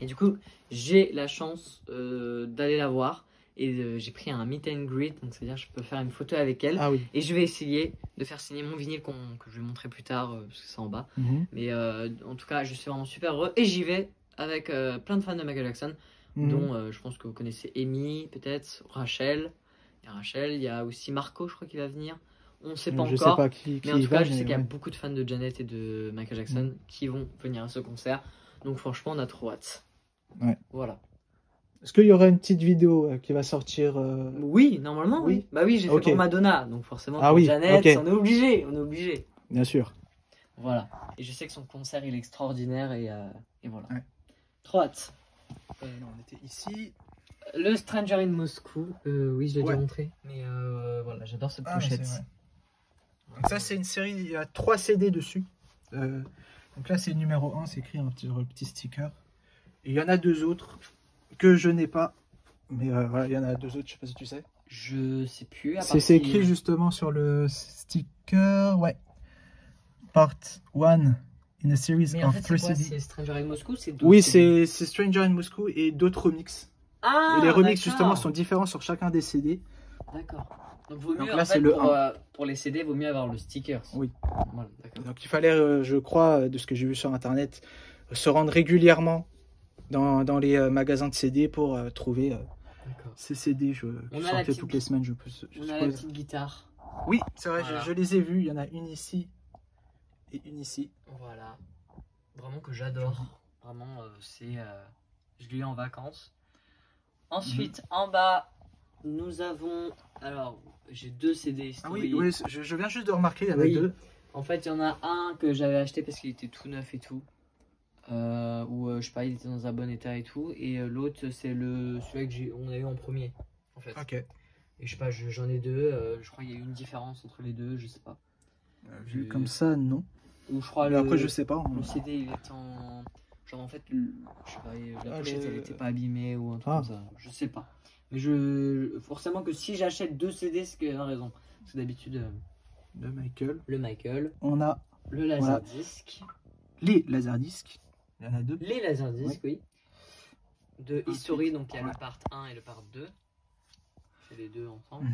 Et du coup, j'ai la chance d'aller la voir. Et j'ai pris un meet and greet, donc c'est-à-dire je peux faire une photo avec elle. Ah oui. Et je vais essayer de faire signer mon vinyle que je vais montrer plus tard, parce que c'est en bas. Mais en tout cas, je suis vraiment super heureux. Et j'y vais avec plein de fans de Michael Jackson, dont je pense que vous connaissez Amy, peut-être, Rachel. Il y a Rachel, il y a aussi Marco, je crois qu'il va venir. On ne sait pas encore. Sais pas qui mais en tout cas, je sais qu'il y a beaucoup de fans de Janet et de Michael Jackson qui vont venir à ce concert. Donc franchement, on a trop hâte. Ouais. Voilà. Est-ce qu'il y aura une petite vidéo qui va sortir Oui, normalement, oui. Bah oui, j'ai fait pour Madonna, donc forcément pour Janet, on est obligé. Bien sûr. Voilà. Et je sais que son concert, il est extraordinaire et voilà. Ouais. Trop hâte. Non, on était ici. Le Stranger in Moscow, oui, je l'ai déjà montré, mais voilà, j'adore cette pochette. Donc ça, c'est une série, il y a 3 CD dessus. Donc là, c'est le numéro 1, c'est écrit un petit sticker. Et il y en a 2 autres que je n'ai pas, mais voilà, il y en a 2 autres, je sais pas si tu sais. Je sais plus. C'est écrit justement sur le sticker, Part 1 in a series mais of 3 CD. C'est Stranger in Moscow, c'est oui, c'est Stranger in Moscow et d'autres remixes. Ah, et les remixes justement sont différents sur chacun des CD. D'accord. Donc vaut mieux, là, en fait, pour les CD, vaut mieux avoir le sticker. Oui. Voilà, donc il fallait, je crois, de ce que j'ai vu sur internet, se rendre régulièrement dans les magasins de CD pour trouver ces CD qui sortaient toutes les semaines, je suppose. On a la petite guitare. Oui, c'est vrai, je les ai vus. Il y en a une ici et une ici. Voilà. Vraiment que j'adore. Vraiment, je l'ai eu en vacances. Ensuite, en bas, nous avons... Alors, j'ai 2 CD. Ah oui, je viens juste de remarquer, il y en a 2. En fait, il y en a un que j'avais acheté parce qu'il était tout neuf et tout. Ou je sais pas, il était dans un bon état et tout. Et l'autre, c'est celui qu'on a eu en premier. En fait. Ok. Et je sais pas, j'en ai 2. Je crois qu'il y a eu une différence entre les deux, je sais pas. Vu comme ça, non. Ou je crois après, je sais pas. Le CD, il est en... Genre en fait, je sais pas, la pochette, elle était pas abîmée ou un truc comme ça. Je sais pas. Mais forcément que si j'achète 2 CD, c'est qu'il y a une raison. Parce que d'habitude... Le Michael. On a le Laserdisc. Les Laserdisc. Il y en a 2. Les Laserdisc, oui. De History, donc il y a le part 1 et le part 2. C'est les deux ensemble.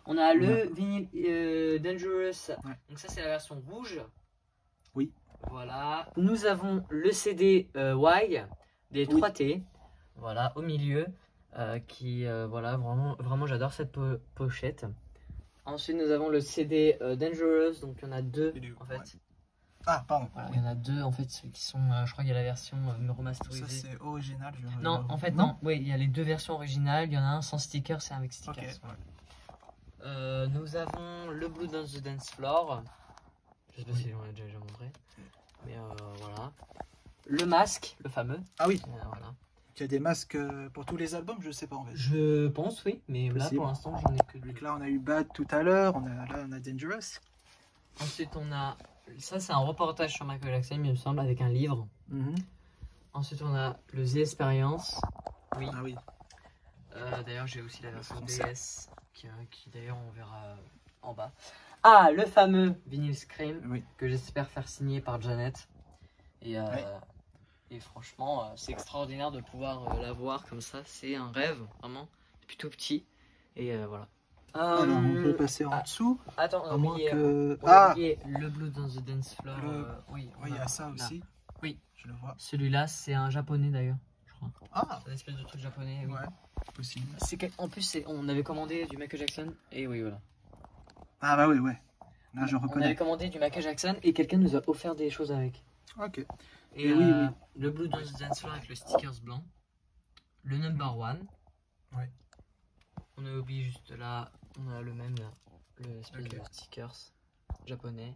On a le vinyle Dangerous. Donc ça, c'est la version rouge. Oui. Voilà. Nous avons le CD Y des 3T. Voilà, au milieu. Voilà, vraiment j'adore cette pochette. Ensuite, nous avons le CD Dangerous. Donc il y en a 2 en fait. Ah, pardon. Voilà, il y en a 2 en fait qui sont, je crois qu'il y a la version remasterisée. Ça c'est original. Non, en fait non. Oui, il y a les 2 versions originales. Il y en a un sans sticker, c'est avec sticker. Nous avons le Blood on the Dance Floor. Je sais pas si on l'a déjà montré. Mais voilà. Le masque, le fameux. Ah oui. Voilà. Il y a des masques pour tous les albums, je sais pas en fait. Je pense oui, mais là pour l'instant j'en ai que 2. Donc là on a eu Bad tout à l'heure, là on a Dangerous. Ensuite on a, ça c'est un reportage sur Michael Jackson il me semble avec un livre. Ensuite on a le The Experience. Oui. Ah oui. D'ailleurs j'ai aussi la version DS qui d'ailleurs on verra en bas. Ah, le fameux Vinyl Scream que j'espère faire signer par Janet. Et franchement, c'est extraordinaire de pouvoir la voir comme ça. C'est un rêve, vraiment, depuis tout petit. Et voilà. Alors, on peut passer en dessous. Attends, à moins que... le Blood on the Dance Floor. Oui, il y a ça aussi. Oui, je le vois. Celui-là, c'est un japonais d'ailleurs. crois. Ah, c'est une espèce de truc japonais. Oui. Ouais, possible. En plus, on avait commandé du Michael Jackson. Et oui, voilà. Ah bah oui, ouais. Là, je reconnais. On avait commandé du Michael Jackson et quelqu'un nous a offert des choses avec. Ok. Et oui, oui. Le Blue Dance Floor avec le stickers blanc. Le number one. Ouais. On a oublié juste là, on a le même là. Le espèce de stickers japonais.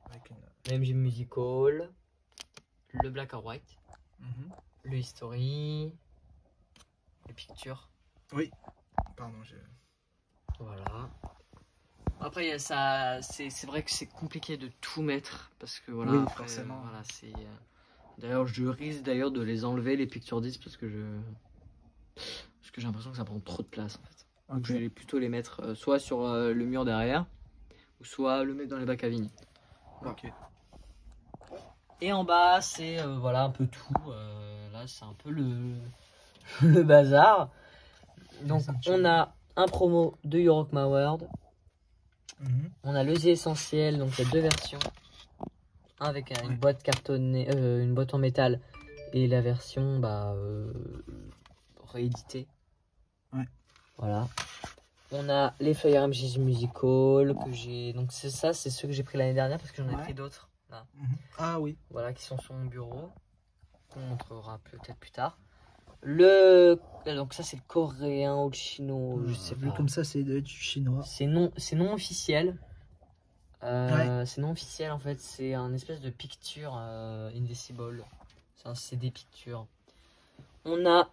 Le MG Musical. Le Black or White. Le History. Les pictures. Oui. Pardon, voilà. Après, il y a ça. C'est vrai que c'est compliqué de tout mettre. Parce que voilà, oui, après, forcément. Voilà, c'est. D'ailleurs, je risque d'ailleurs de les enlever, les picture discs, parce que j'ai l'impression que ça prend trop de place en fait. Donc je vais plutôt les mettre soit sur le mur derrière, ou soit le mettre dans les bacs à vigne. Voilà. Ok. Et en bas, c'est voilà un peu tout. Là, c'est un peu le bazar. Donc, on a un promo de You Rock My World. On a le The Essentiel, donc il y a deux versions. Avec une boîte cartonnée, une boîte en métal, et la version rééditée. Ouais. Voilà. On a les Flyers MJ's Musical que j'ai. Donc c'est ça, c'est ceux que j'ai pris l'année dernière parce que j'en ai pris d'autres. Là. Ah oui. Voilà, qui sont sur mon bureau. On montrera peut-être plus tard. Donc ça c'est le coréen ou le chinois, je sais pas. Comme ça c'est du chinois. C'est non officiel. C'est non officiel en fait, c'est un espèce de picture Indicible. C'est un CD picture. On a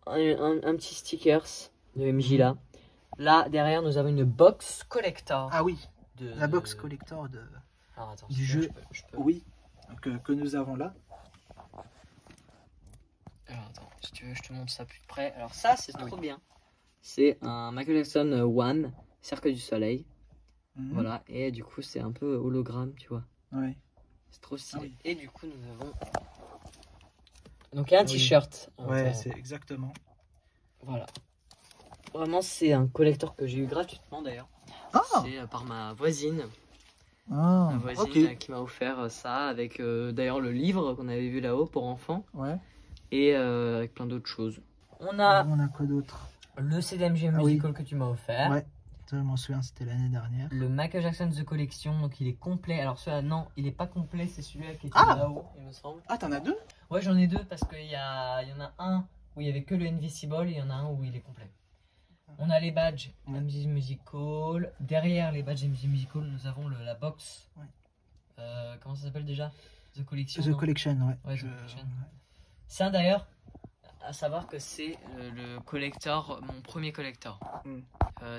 un petit stickers de MJ là. Là derrière nous avons une box collector. Ah oui, la box collector alors, attends, du jeu. Je peux... Oui, que nous avons là. Alors attends, si tu veux je te montre ça plus près. Alors ça c'est trop bien. C'est un Michael Jackson One, Cercle du Soleil. Voilà, et du coup c'est un peu hologramme, tu vois. Ouais. C'est trop stylé. Et du coup nous avons... Donc il y a un t-shirt. Ouais, c'est exactement. Voilà. Vraiment c'est un collector que j'ai eu gratuitement d'ailleurs. Ah, c'est par ma voisine. Ah, ma voisine qui m'a offert ça avec d'ailleurs le livre qu'on avait vu là-haut pour enfants. Ouais. Et avec plein d'autres choses. On a quoi d'autre? Le CDMG Musical que tu m'as offert. Ouais. Je m'en souviens, c'était l'année dernière. Le Michael Jackson The Collection, donc il est complet. Alors celui-là, non, il est pas complet, c'est celui-là qui était là-haut, il me semble. Ah, t'en as deux? Ouais, j'en ai deux parce qu'il y en a un où il y avait que le Invisible et il y en a un où il est complet. On a les badges MJ Musical. Derrière les badges MJ Musical, nous avons la box. Comment ça s'appelle déjà? The Collection. The Collection, ouais. Ouais, The Collection. Ça d'ailleurs, à savoir que c'est le collector, mon premier collector.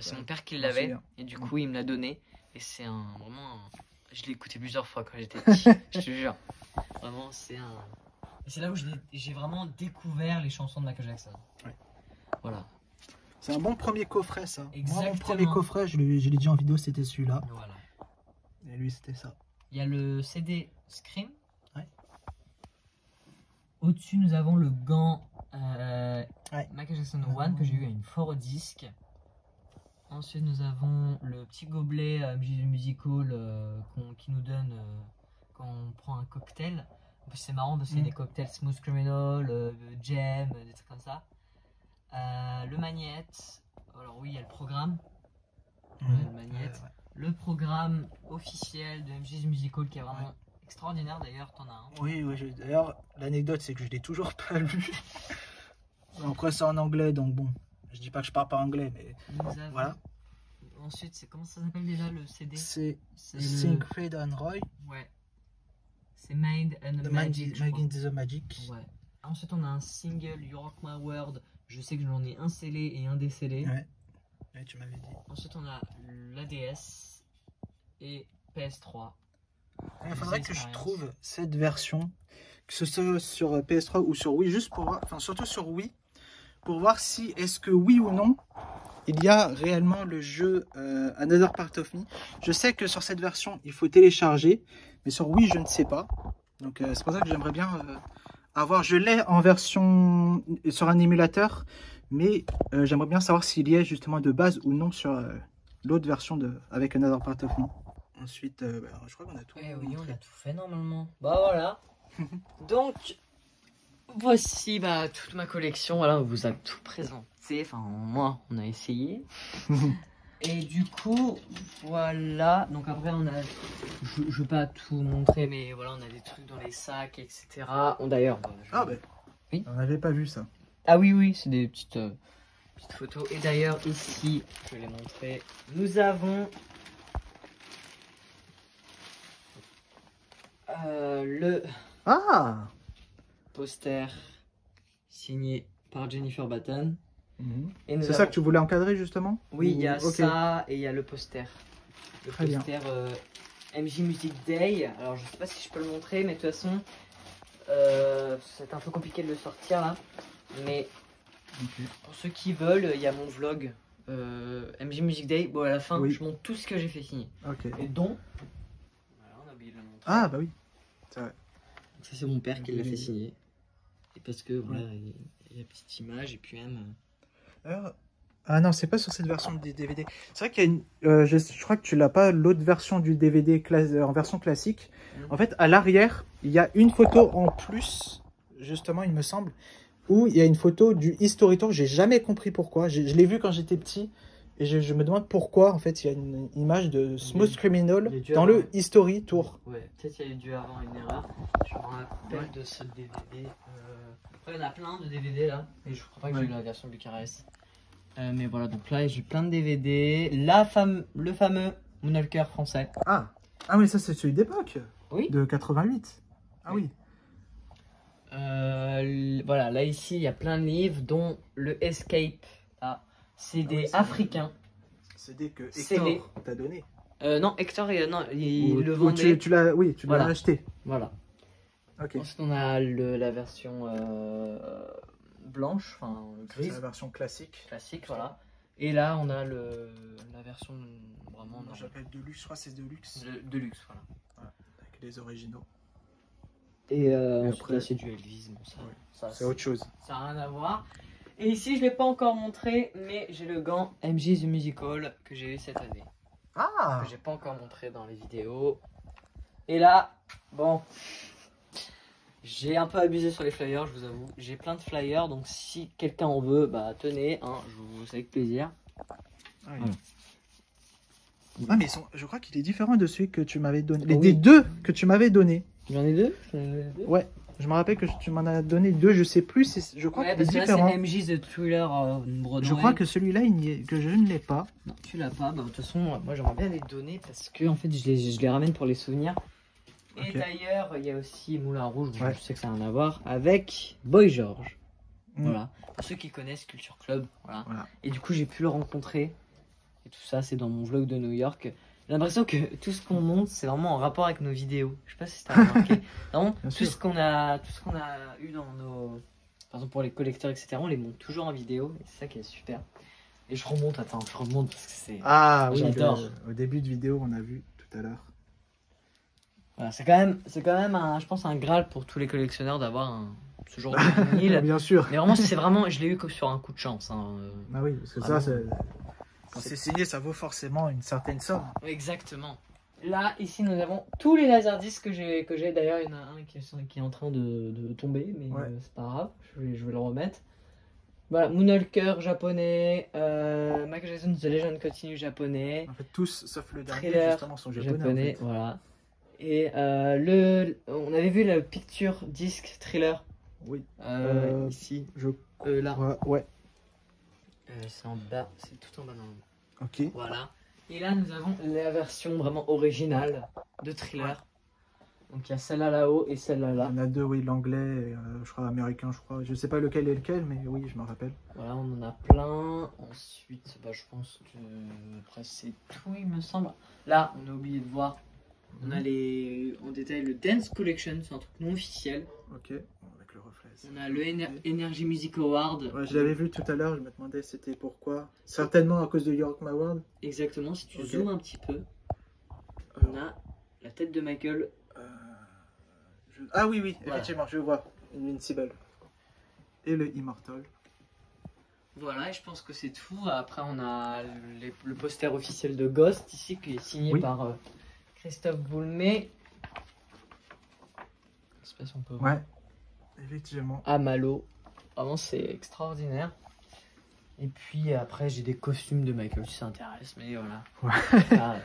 C'est mon père qui l'avait et du coup il me l'a donné. Et c'est je l'ai écouté plusieurs fois quand j'étais petit, je te jure. Vraiment, c'est là où j'ai vraiment découvert les chansons de Michael Jackson. Ouais. Voilà. C'est un bon premier coffret ça. Exactement. Moi, mon premier coffret, je l'ai dit en vidéo, c'était celui-là. Voilà. Et lui, c'était ça. Il y a le CD Scream. Ouais. Au-dessus, nous avons le gant Michael Jackson One que j'ai eu à une foire au disque. Ensuite, nous avons le petit gobelet Musical qui nous donne quand on prend un cocktail. En plus, c'est marrant parce qu'il y a des cocktails Smooth Criminal, Jam, des trucs comme ça. Le magnète. Alors, oui, il y a le programme. Le magnète. Le programme officiel de MJ's Musical qui est vraiment extraordinaire. D'ailleurs, t'en as un. Oui, d'ailleurs, l'anecdote, c'est que je l'ai toujours pas lu. Après, c'est en anglais, donc bon. Je dis pas que je parle pas anglais, mais voilà. Ensuite, comment ça s'appelle déjà le CD? C'est Siegfried and Roy. Ouais. C'est Mind and the Magic. Mind in the Magic. Ouais. Ensuite, on a un single You Rock My World. Je sais que j'en ai un scellé et un décellé. Ouais, tu m'avais dit. Ensuite, on a l'ADS et PS3. Il faudrait que je trouve cette version, que ce soit sur PS3 ou sur Wii, juste pour voir, enfin surtout sur Wii, pour voir si est-ce que oui ou non il y a réellement le jeu Another Part of Me. Je sais que sur cette version il faut télécharger, mais sur Wii je ne sais pas. Donc c'est pour ça que j'aimerais bien avoir. Je l'ai en version sur un émulateur, mais j'aimerais bien savoir s'il y est justement de base ou non sur l'autre version avec Another Part of Me. Ensuite, je crois qu'on a tout. Oui, on a tout fait normalement. Bah voilà. Donc, Voici toute ma collection. Voilà, on vous a tout présenté. Enfin, moi, on a essayé. Et du coup, voilà. Donc après, on a... Je vais pas tout montrer, mais voilà, on a des trucs dans les sacs, etc. D'ailleurs... oui. On n'avait pas vu ça. Ah oui, c'est des petites photos. Et d'ailleurs, ici, je vais les montrer. Nous avons... le poster signé par Jennifer Batten. C'est ça que tu voulais encadrer justement? Oui, il y a ça et il y a le poster. Le poster MJ Music Day. Alors je sais pas si je peux le montrer, mais de toute façon c'est un peu compliqué de le sortir là. Mais pour ceux qui veulent, il y a mon vlog MJ Music Day. Bon, à la fin, je montre tout ce que j'ai fait signer. Et dont... Voilà, on a oublié de le montrer. Ah bah oui, c'est vrai. Ça c'est mon père qui l'a fait signer. Et parce que voilà, il y a la petite image et puis même... Ah non, c'est pas sur cette version du DVD. C'est vrai qu'il y a une... je crois que tu l'as pas, l'autre version du DVD en version classique. En fait, à l'arrière, il y a une photo en plus, justement, il me semble, où il y a une photo du History Tour. J'ai jamais compris pourquoi. Je l'ai vu quand j'étais petit. Et je me demande pourquoi, en fait, il y a une image de Smooth Criminal dans le History Tour. Ouais, peut-être qu'il y a dû avoir une erreur. Je me rappelle de ce DVD. Après, il y en a plein de DVD là. Et je crois pas que j'ai eu la version Bucarest. Mais voilà, donc là, j'ai plein de DVD. Le fameux Moonwalker français. Ah, mais ça, c'est celui d'époque. Oui. De 88. Ah oui. Voilà, là, ici, il y a plein de livres, dont le Escape. Ah. CD africain. CD que Hector t'a donné. Non, Hector, non, il le vendait. Tu l'as acheté. Voilà. Ensuite, on a la version blanche, enfin grise. La version classique. Classique, voilà. Et là, on a la version vraiment... Moi, j'appelle Deluxe, je crois que c'est Deluxe. Deluxe, voilà. Avec les originaux. Et après, là, c'est du Elvis. Bon, ça c'est autre chose. Ça n'a rien à voir. Et ici, je ne l'ai pas encore montré, mais j'ai le gant MJ The Musical que j'ai eu cette année. Ah! Que j'ai pas encore montré dans les vidéos. Et là, bon, j'ai un peu abusé sur les flyers, je vous avoue. J'ai plein de flyers, donc si quelqu'un en veut, bah tenez, je vous avec plaisir. Mais je crois qu'il est différent de celui que tu m'avais donné. Des deux que tu m'avais donné. J'en ai deux? Ouais. Je me rappelle que tu m'en as donné deux, je sais plus, je crois qu'il est différent. Là, c'est MJ The Thriller Broadway. Je crois que celui-là, que je ne l'ai pas. Non, tu l'as pas. De toute façon, moi j'aimerais bien les donner parce que en fait, je les ramène pour les souvenirs. Et d'ailleurs, il y a aussi Moulin Rouge, je sais que ça n'a rien à voir, avec Boy George. Voilà. Pour ceux qui connaissent Culture Club, voilà. Et du coup, j'ai pu le rencontrer. Et tout ça, c'est dans mon vlog de New York. J'ai l'impression que tout ce qu'on monte, c'est vraiment en rapport avec nos vidéos. Je sais pas si tu as remarqué. Vraiment, tout ce qu'on a eu dans nos... Par exemple, pour les collecteurs, etc., on les monte toujours en vidéo. Et c'est ça qui est super. Et je remonte parce que c'est... Ah oui, j'adore. Au début de vidéo, on a vu tout à l'heure. Voilà, c'est quand même je pense, un graal pour tous les collectionneurs d'avoir ce genre de vinyle. Bien sûr. Mais vraiment, c'est vraiment... Je l'ai eu que sur un coup de chance. Ah oui, parce que ça, c'est... Quand c'est signé, ça vaut forcément une certaine somme. Exactement. Là, ici, nous avons tous les laserdiscs que j'ai. D'ailleurs, il y en a un qui est en train de tomber, mais c'est pas grave, je vais le remettre. Voilà, Moonwalker japonais, Michael Jackson The Legend Continue japonais. En fait, tous, sauf le dernier, justement, sont japonais. En fait. Voilà. Et on avait vu le Picture Disc Thriller. Oui. Ici. Là. Ouais. C'est en bas, c'est tout en bas normalement. Ok. Voilà. Et là, nous avons la version vraiment originale de Thriller. Donc il y a celle-là là-haut et celle-là là. Il y en a deux, oui, l'anglais, je crois américain, je crois. Je sais pas lequel est lequel, mais oui, je me rappelle. Voilà, on en a plein. Ensuite, je pense que après c'est tout, il me semble. Là, on a oublié de voir. On a en détail le Dance Collection, c'est un truc non officiel. Ok. Avec le reflet. On a le Energy Music Award. Ouais, je l'avais vu tout à l'heure, je me demandais c'était pourquoi. Certainement à cause de York Award. Exactement, si tu zoomes un petit peu, on a la tête de Michael. Ah oui, effectivement, je vois. Invincible. Et le Immortal. Voilà, et je pense que c'est tout. Après, on a le poster officiel de Ghost ici, qui est signé par Christophe Boulmé. Je sais pas si on peut voir. Ouais. Effectivement. À Malo. Vraiment, c'est extraordinaire. Et puis après, j'ai des costumes de Michael si ça intéresse, mais voilà. Ouais. Ah,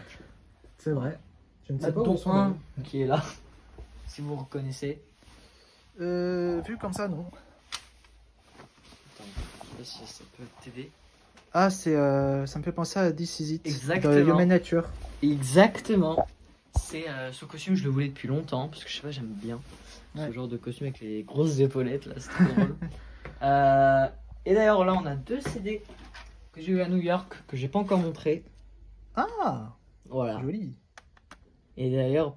c'est vrai. Je ne sais pas où dont sont un qui est là, si vous reconnaissez. Vu comme ça, non. Attends, je sais pas si ça peut t'aider. Ah, c'est, ça me fait penser à This Is It. Exactement. De Human Nature. Exactement. C'est ce costume, je le voulais depuis longtemps, parce que je sais pas, j'aime bien Ouais. ce genre de costume avec les grosses épaulettes, là, c'est trop drôle. Et d'ailleurs, là, on a 2 CD que j'ai eu à New York, que j'ai pas encore montré. Ah, Voilà. joli. Et d'ailleurs,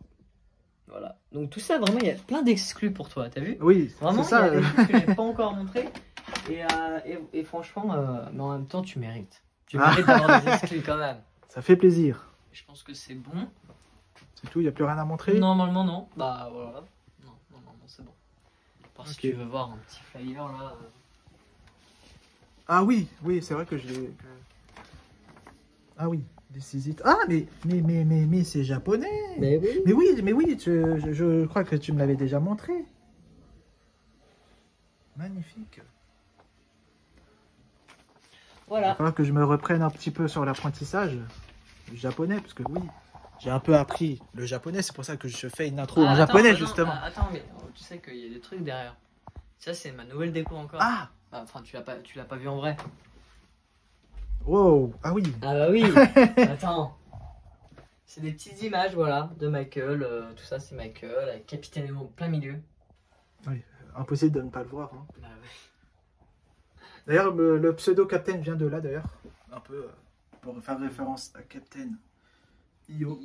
voilà. Donc tout ça, vraiment, il y a plein d'exclus pour toi, t'as vu? Oui, Vraiment, c'est ça. il y a des trucs que j'ai pas encore montré. Et franchement, mais en même temps, tu mérites. Tu mérites d'avoir des exclus quand même. Ça fait plaisir. Je pense que c'est bon. C'est tout, il n'y a plus rien à montrer. Normalement, non. Bah voilà. Non, normalement, c'est bon. Parce Ok. que tu veux voir un petit flyer là. Ah oui, oui, c'est vrai que je l'ai. Ah oui, This Is It. Ah, mais c'est japonais. Mais oui. Mais oui, je crois que tu me l'avais déjà montré. Magnifique. Il va Voilà. falloir que je me reprenne un petit peu sur l'apprentissage du japonais, parce que oui, j'ai un peu appris le japonais, c'est pour ça que je fais une intro en japonais, justement. Attends, mais tu sais qu'il y a des trucs derrière. Ça, c'est ma nouvelle déco encore. Ah, Enfin, tu l'as pas vu en vrai. wow, ah oui. Ah bah oui. Attends. C'est des petites images, voilà, de Michael. Tout ça, c'est Michael, avec Capitaine Nemo en plein milieu. Oui, impossible de ne pas le voir. Hein. Bah ouais. D'ailleurs, le pseudo Captain vient de là, d'ailleurs. Un peu pour faire référence à Captain Io.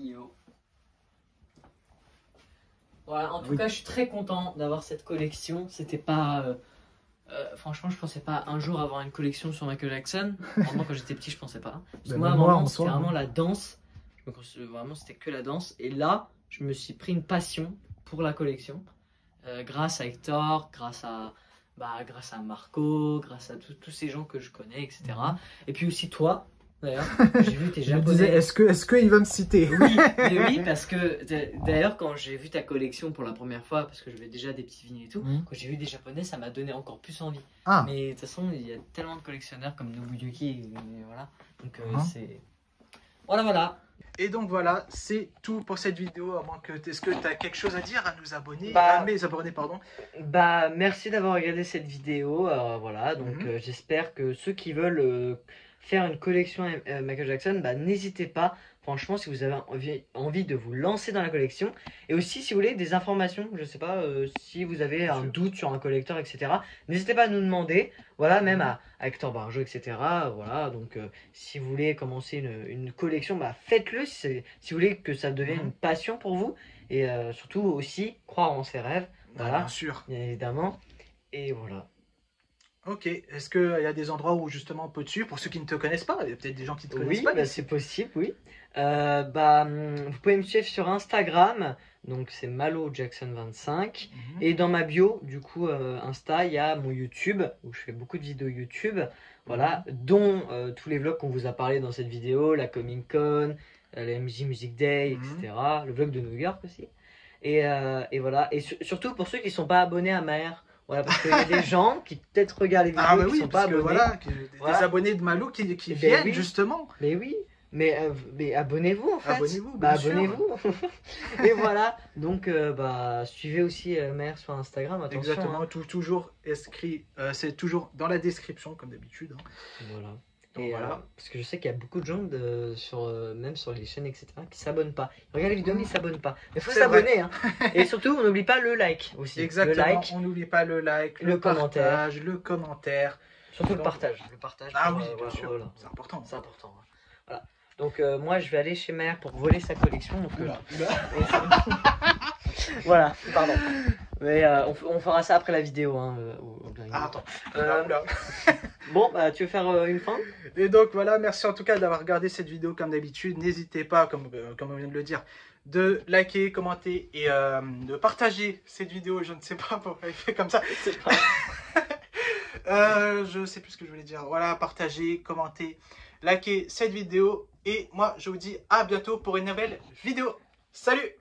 Voilà, en tout cas, je suis très content d'avoir cette collection. C'était pas. Franchement, je pensais pas un jour avoir une collection sur Michael Jackson. Vraiment, quand j'étais petit, je pensais pas. Parce que Ben, moi, moi, vraiment, en c'était soi, vraiment la danse. Vraiment, c'était que la danse. Et là, je me suis pris une passion pour la collection. Grâce à Hector, grâce à Marco, grâce à tous ces gens que je connais, etc. Et puis aussi toi, d'ailleurs. J'ai vu tes Je me japonais. disais, est-ce qu'il va me citer? Oui, mais oui, parce que d'ailleurs, quand j'ai vu ta collection pour la première fois, parce que j'avais déjà des petits vinyles et tout, quand j'ai vu des japonais, ça m'a donné encore plus envie. Ah. Mais de toute façon, il y a tellement de collectionneurs comme Nobuyuki, et voilà. Donc c'est. Voilà. Et donc voilà, c'est tout pour cette vidéo. À moins que, est-ce que tu as quelque chose à dire à nos abonnés, Bah, à mes abonnés, pardon? Bah, merci d'avoir regardé cette vidéo. Voilà, donc j'espère que ceux qui veulent faire une collection Michael Jackson, bah, n'hésitez pas. Franchement, si vous avez envie de vous lancer dans la collection, et aussi si vous voulez des informations, je sais pas, si vous avez un doute sur un collecteur, etc., n'hésitez pas à nous demander, voilà, même à Hector Barjo, etc., voilà, donc si vous voulez commencer une collection, bah, faites-le, si vous voulez que ça devienne une passion pour vous, et surtout aussi croire en ses rêves, voilà, bien sûr, bien évidemment, et voilà. Ok, est-ce qu'il y a des endroits où justement on peut te suivre pour ceux qui ne te connaissent pas? Il y a peut-être des gens qui ne te connaissent pas. Oui, bah, c'est possible, oui. Vous pouvez me suivre sur Instagram, donc c'est MaloJackson25. Et dans ma bio, du coup, Insta, il y a mon YouTube, où je fais beaucoup de vidéos YouTube, voilà, dont tous les vlogs qu'on vous a parlé dans cette vidéo, la Comic Con, la MJ Music Day, etc. Le vlog de New York aussi. Et voilà, et surtout pour ceux qui ne sont pas abonnés à Maher. Voilà, parce qu'il y a des gens qui peut-être regardent les vidéos qui ne sont pas abonnés. Voilà, des abonnés de Malo qui viennent justement. Mais oui, mais abonnez-vous en fait. Abonnez-vous, abonnez-vous. Et voilà, donc suivez aussi Maher sur Instagram. Attention, exactement, toujours inscrit, c'est toujours dans la description comme d'habitude. Voilà. Donc, et voilà. Parce que je sais qu'il y a beaucoup de gens, même sur les chaînes, etc., qui s'abonnent pas. Ils regardent les vidéos, mais ils s'abonnent pas. Mais il faut s'abonner. Hein. Et surtout, on n'oublie pas le like aussi. Exactement, le like, on n'oublie pas le like, le partage, le commentaire. Surtout le partage. Le partage. Ah oui, bien sûr, voilà. C'est important. C'est important. Voilà. Donc moi, je vais aller chez Maher pour voler sa collection. Donc, voilà, pardon. Mais on fera ça après la vidéo. Hein, attends. Bon, bah, tu veux faire une fin? Et donc voilà, merci en tout cas d'avoir regardé cette vidéo comme d'habitude. N'hésitez pas, comme on vient de le dire, de liker, commenter et de partager cette vidéo. Je ne sais pas pourquoi il fait comme ça. Je sais plus ce que je voulais dire. Voilà, partagez, commentez, likez cette vidéo. Et moi, je vous dis à bientôt pour une nouvelle vidéo. Salut!